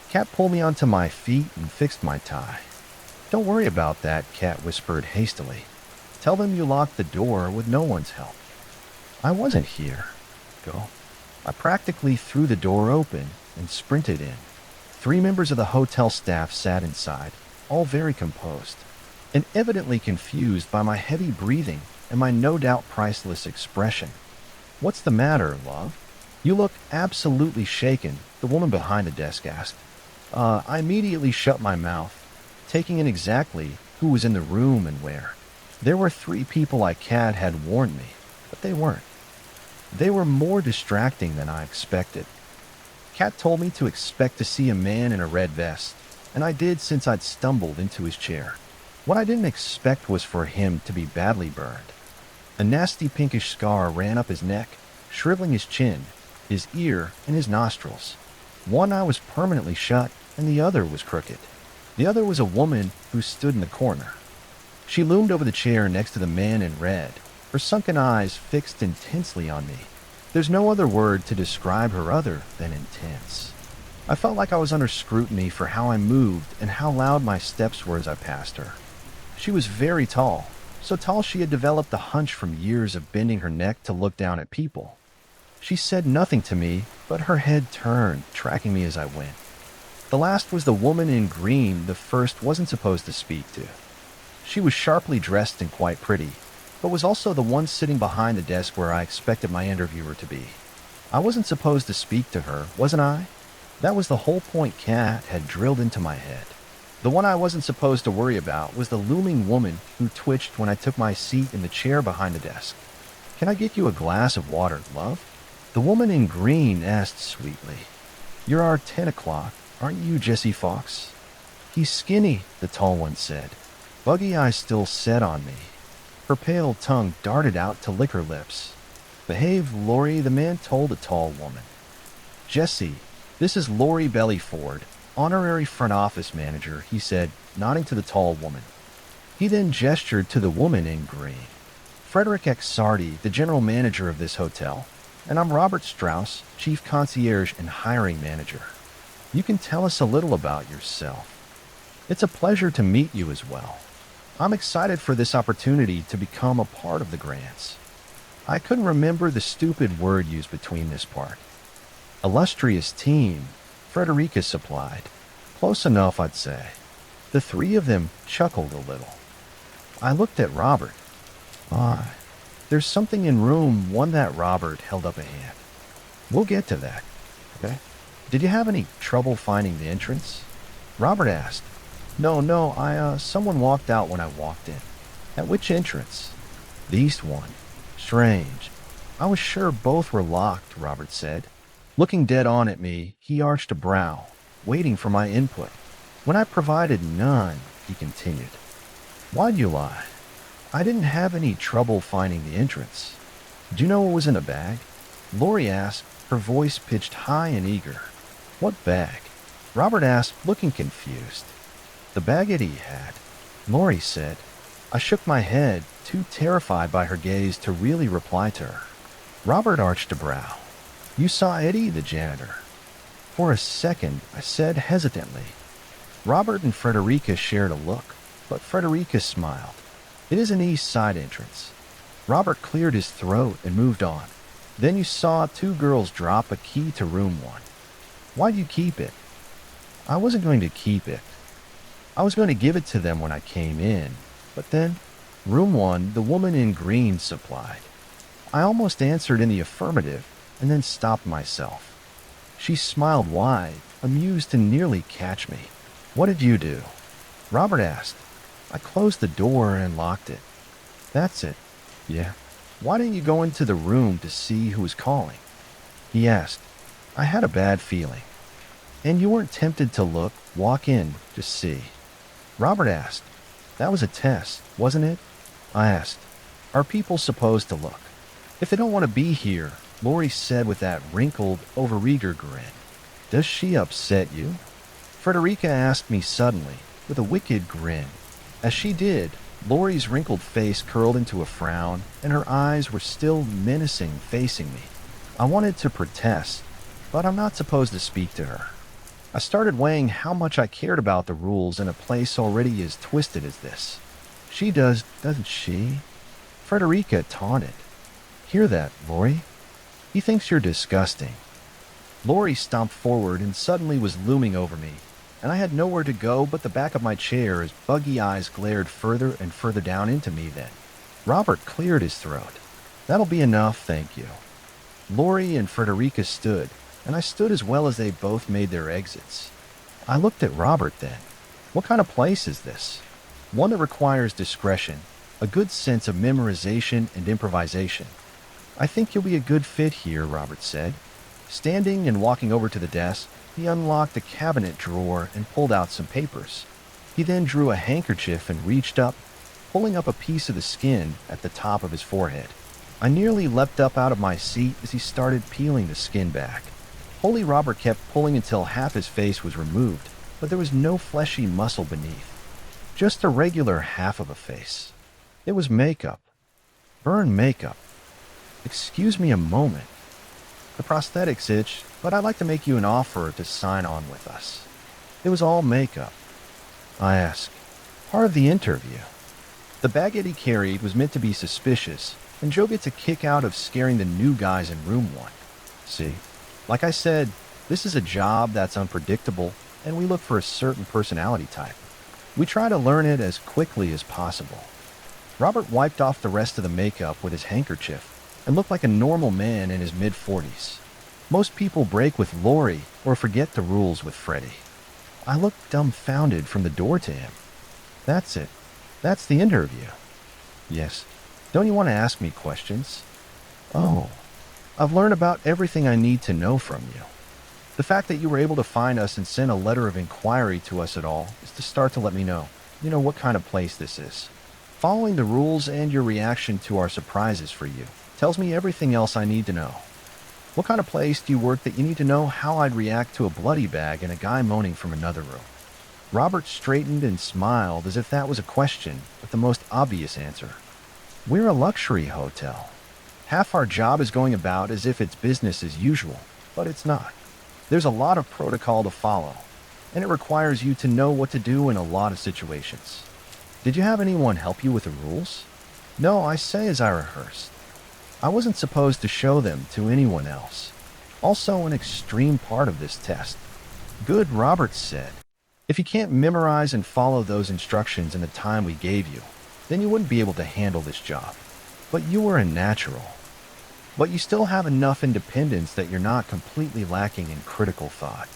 Cat pulled me onto my feet and fixed my tie. "Don't worry about that," Cat whispered hastily. "Tell them you locked the door with no one's help." I wasn't here. Go. I practically threw the door open and sprinted in. 3 members of the hotel staff sat inside, all very composed, and evidently confused by my heavy breathing and my no doubt priceless expression. "What's the matter, love? You look absolutely shaken," the woman behind the desk asked. I immediately shut my mouth, taking in exactly who was in the room and where. There were 3 people Cat had warned me, but they weren't. They were more distracting than I expected. Cat told me to expect to see a man in a red vest, and I did since I'd stumbled into his chair. What I didn't expect was for him to be badly burned. A nasty pinkish scar ran up his neck, shriveling his chin, his ear, and his nostrils. One eye was permanently shut, and the other was crooked. The other was a woman who stood in the corner. She loomed over the chair next to the man in red, her sunken eyes fixed intensely on me. There's no other word to describe her other than intense. I felt like I was under scrutiny for how I moved and how loud my steps were as I passed her. She was very tall, so tall she had developed a hunch from years of bending her neck to look down at people. She said nothing to me, but her head turned, tracking me as I went. The last was the woman in green the first wasn't supposed to speak to. She was sharply dressed and quite pretty, but was also the one sitting behind the desk where I expected my interviewer to be. I wasn't supposed to speak to her, wasn't I? That was the whole point Cat had drilled into my head. The one I wasn't supposed to worry about was the looming woman who twitched when I took my seat in the chair behind the desk. "Can I get you a glass of water, love?" The woman in green asked sweetly. "You're our 10 o'clock, aren't you, Jesse Fox?" "He's skinny," the tall one said, buggy eyes still set on me. Her pale tongue darted out to lick her lips. "Behave, Lori," the man told the tall woman. "Jesse, this is Lori Bellyford, honorary front office manager," he said, nodding to the tall woman. He then gestured to the woman in green. "Frederick X. Sardi, the general manager of this hotel, and I'm Robert Strauss, chief concierge and hiring manager. You can tell us a little about yourself. It's a pleasure to meet you as well. I'm excited for this opportunity to become a part of the Grants." I couldn't remember the stupid word used between this part. "Illustrious team," Frederica supplied. "Close enough, I'd say." The 3 of them chuckled a little. I looked at Robert. There's something in room 1 that Robert held up a hand. "We'll get to that, okay? Did you have any trouble finding the entrance?" Robert asked. No, someone walked out when I walked in." "At which entrance?" "The east one." "Strange. I was sure both were locked," Robert said. Looking dead on at me, he arched a brow, waiting for my input. "When I provided none," he continued. "Why'd you lie?" "I didn't have any trouble finding the entrance." "Do you know what was in a bag?" Lori asked, her voice pitched high and eager. "What bag?" Robert asked, looking confused. "The bag Eddie had," Lori said. I shook my head, too terrified by her gaze to really reply to her. Robert arched a brow. "You saw Eddie, the janitor?" "For a second," I said hesitantly. Robert and Frederica shared a look, but Frederica smiled. "It is an east side entrance." Robert cleared his throat and moved on. "Then you saw 2 girls drop a key to room 1. Why'd you keep it?" "I wasn't going to keep it. I was going to give it to them when I came in. But then, room 1, the woman in green supplied." I almost answered in the affirmative and then stopped myself. She smiled wide, amused to nearly catch me. "What did you do?" Robert asked. "I closed the door and locked it." "That's it." "Yeah." "Why didn't you go into the room to see who was calling?" He asked. "I had a bad feeling." "And you weren't tempted to walk in, just see?" Robert asked. "That was a test, wasn't it?" I asked. "Are people supposed to look? If they don't want to be here, Lori said with that wrinkled, overeager grin. Does she upset you? Frederica asked me suddenly, with a wicked grin. As she did, Lori's wrinkled face curled into a frown, and her eyes were still menacing, facing me. I wanted to protest, but I'm not supposed to speak to her. I started weighing how much I cared about the rules in a place already as twisted as this. She does, doesn't she? Frederica taunted. Hear that, Lori? He thinks you're disgusting. Lori stomped forward and suddenly was looming over me, and I had nowhere to go but the back of my chair as buggy eyes glared further and further down into me then. Robert cleared his throat. That'll be enough, thank you. Lori and Frederica stood, and I stood as well as they both made their exits. I looked at Robert then. What kind of place is this? One that requires discretion, a good sense of memorization and improvisation. I think you'll be a good fit here, Robert said. Standing and walking over to the desk, he unlocked a cabinet drawer and pulled out some papers. He then drew a handkerchief and reached up, pulling up a piece of the skin at the top of his forehead. I nearly leapt up out of my seat as he started peeling the skin back. Holy Robert kept pulling until half his face was removed, but there was no fleshy muscle beneath. Just a regular half of a face. It was makeup. Burn makeup. Excuse me a moment. The prosthetics itch, but I'd like to make you an offer to sign on with us. It was all makeup. I asked. Part of the interview. The baguette he carried was meant to be suspicious, and Joe gets a kick out of scaring the new guys in room 1. See? Like I said, this is a job that's unpredictable, and we look for a certain personality type. We try to learn it as quickly as possible. Robert wiped off the rest of the makeup with his handkerchief and looked like a normal man in his mid-40s. Most people break with Lori or forget the rules with Freddie. I looked dumbfounded from the door to him. That's it. That's the interview. Yes. Don't you want to ask me questions? Oh, I've learned about everything I need to know from you. The fact that you were able to find us and send a letter of inquiry to us at all is to start to let me know, what kind of place this is. Following the rules and your reaction to our surprises for you tells me everything else I need to know. What kind of place do you work that you need to know how I'd react to a bloody bag and a guy moaning from another room? Robert straightened and smiled as if that was a question with the most obvious answer. We're a luxury hotel. Half our job is going about as if it's business as usual, but it's not. There's a lot of protocol to follow, and it requires you to know what to do in a lot of situations. Did you have anyone help you with the rules? No, I say as I rehearsed. I wasn't supposed to show them to anyone else. Also an extreme part of this test. Good, Robert said. If you can't memorize and follow those instructions in the time we gave you, then you wouldn't be able to handle this job. But you were a natural. But you still have enough independence that you're not completely lacking in critical thought.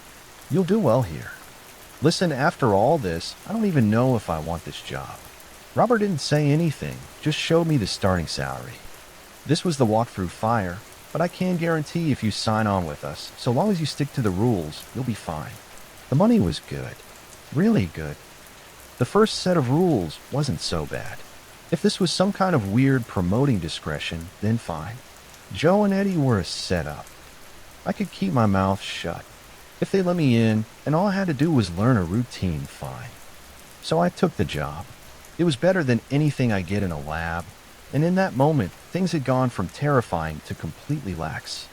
You'll do well here. Listen, after all this, I don't even know if I want this job. Robert didn't say anything, just showed me the starting salary. This was the walk-through fire, but I can guarantee if you sign on with us, so long as you stick to the rules, you'll be fine. The money was good. Really good. The first set of rules wasn't so bad. If this was some kind of weird promoting discretion, then fine. Joe and Eddie were a setup. I could keep my mouth shut. If they let me in, and all I had to do was learn a routine, fine. So I took the job. It was better than anything I get in a lab, and in that moment, things had gone from terrifying to completely lax.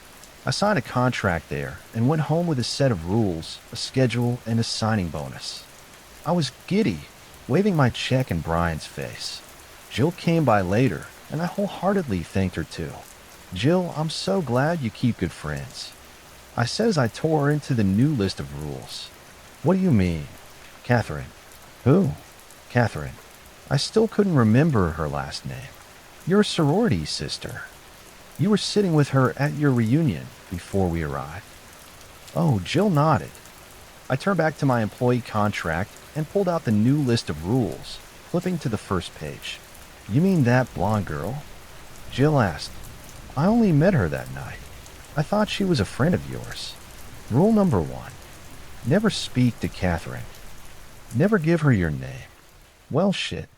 I signed a contract there and went home with a set of rules, a schedule, and a signing bonus. I was giddy, waving my check in Brian's face. Jill came by later, and I wholeheartedly thanked her too. Jill, I'm so glad you keep good friends. I said as I tore into the new list of rules. What do you mean? Catherine. Who? Catherine. I still couldn't remember her last name. Your sorority sister. You were sitting with her at your reunion before we arrived. Oh, Jill nodded. I turned back to my employee contract and pulled out the new list of rules, flipping to the first page. You mean that blonde girl? Jill asked. I only met her that night. I thought she was a friend of yours. Rule number 1. Never speak to Catherine. Never give her your name. Well, shit.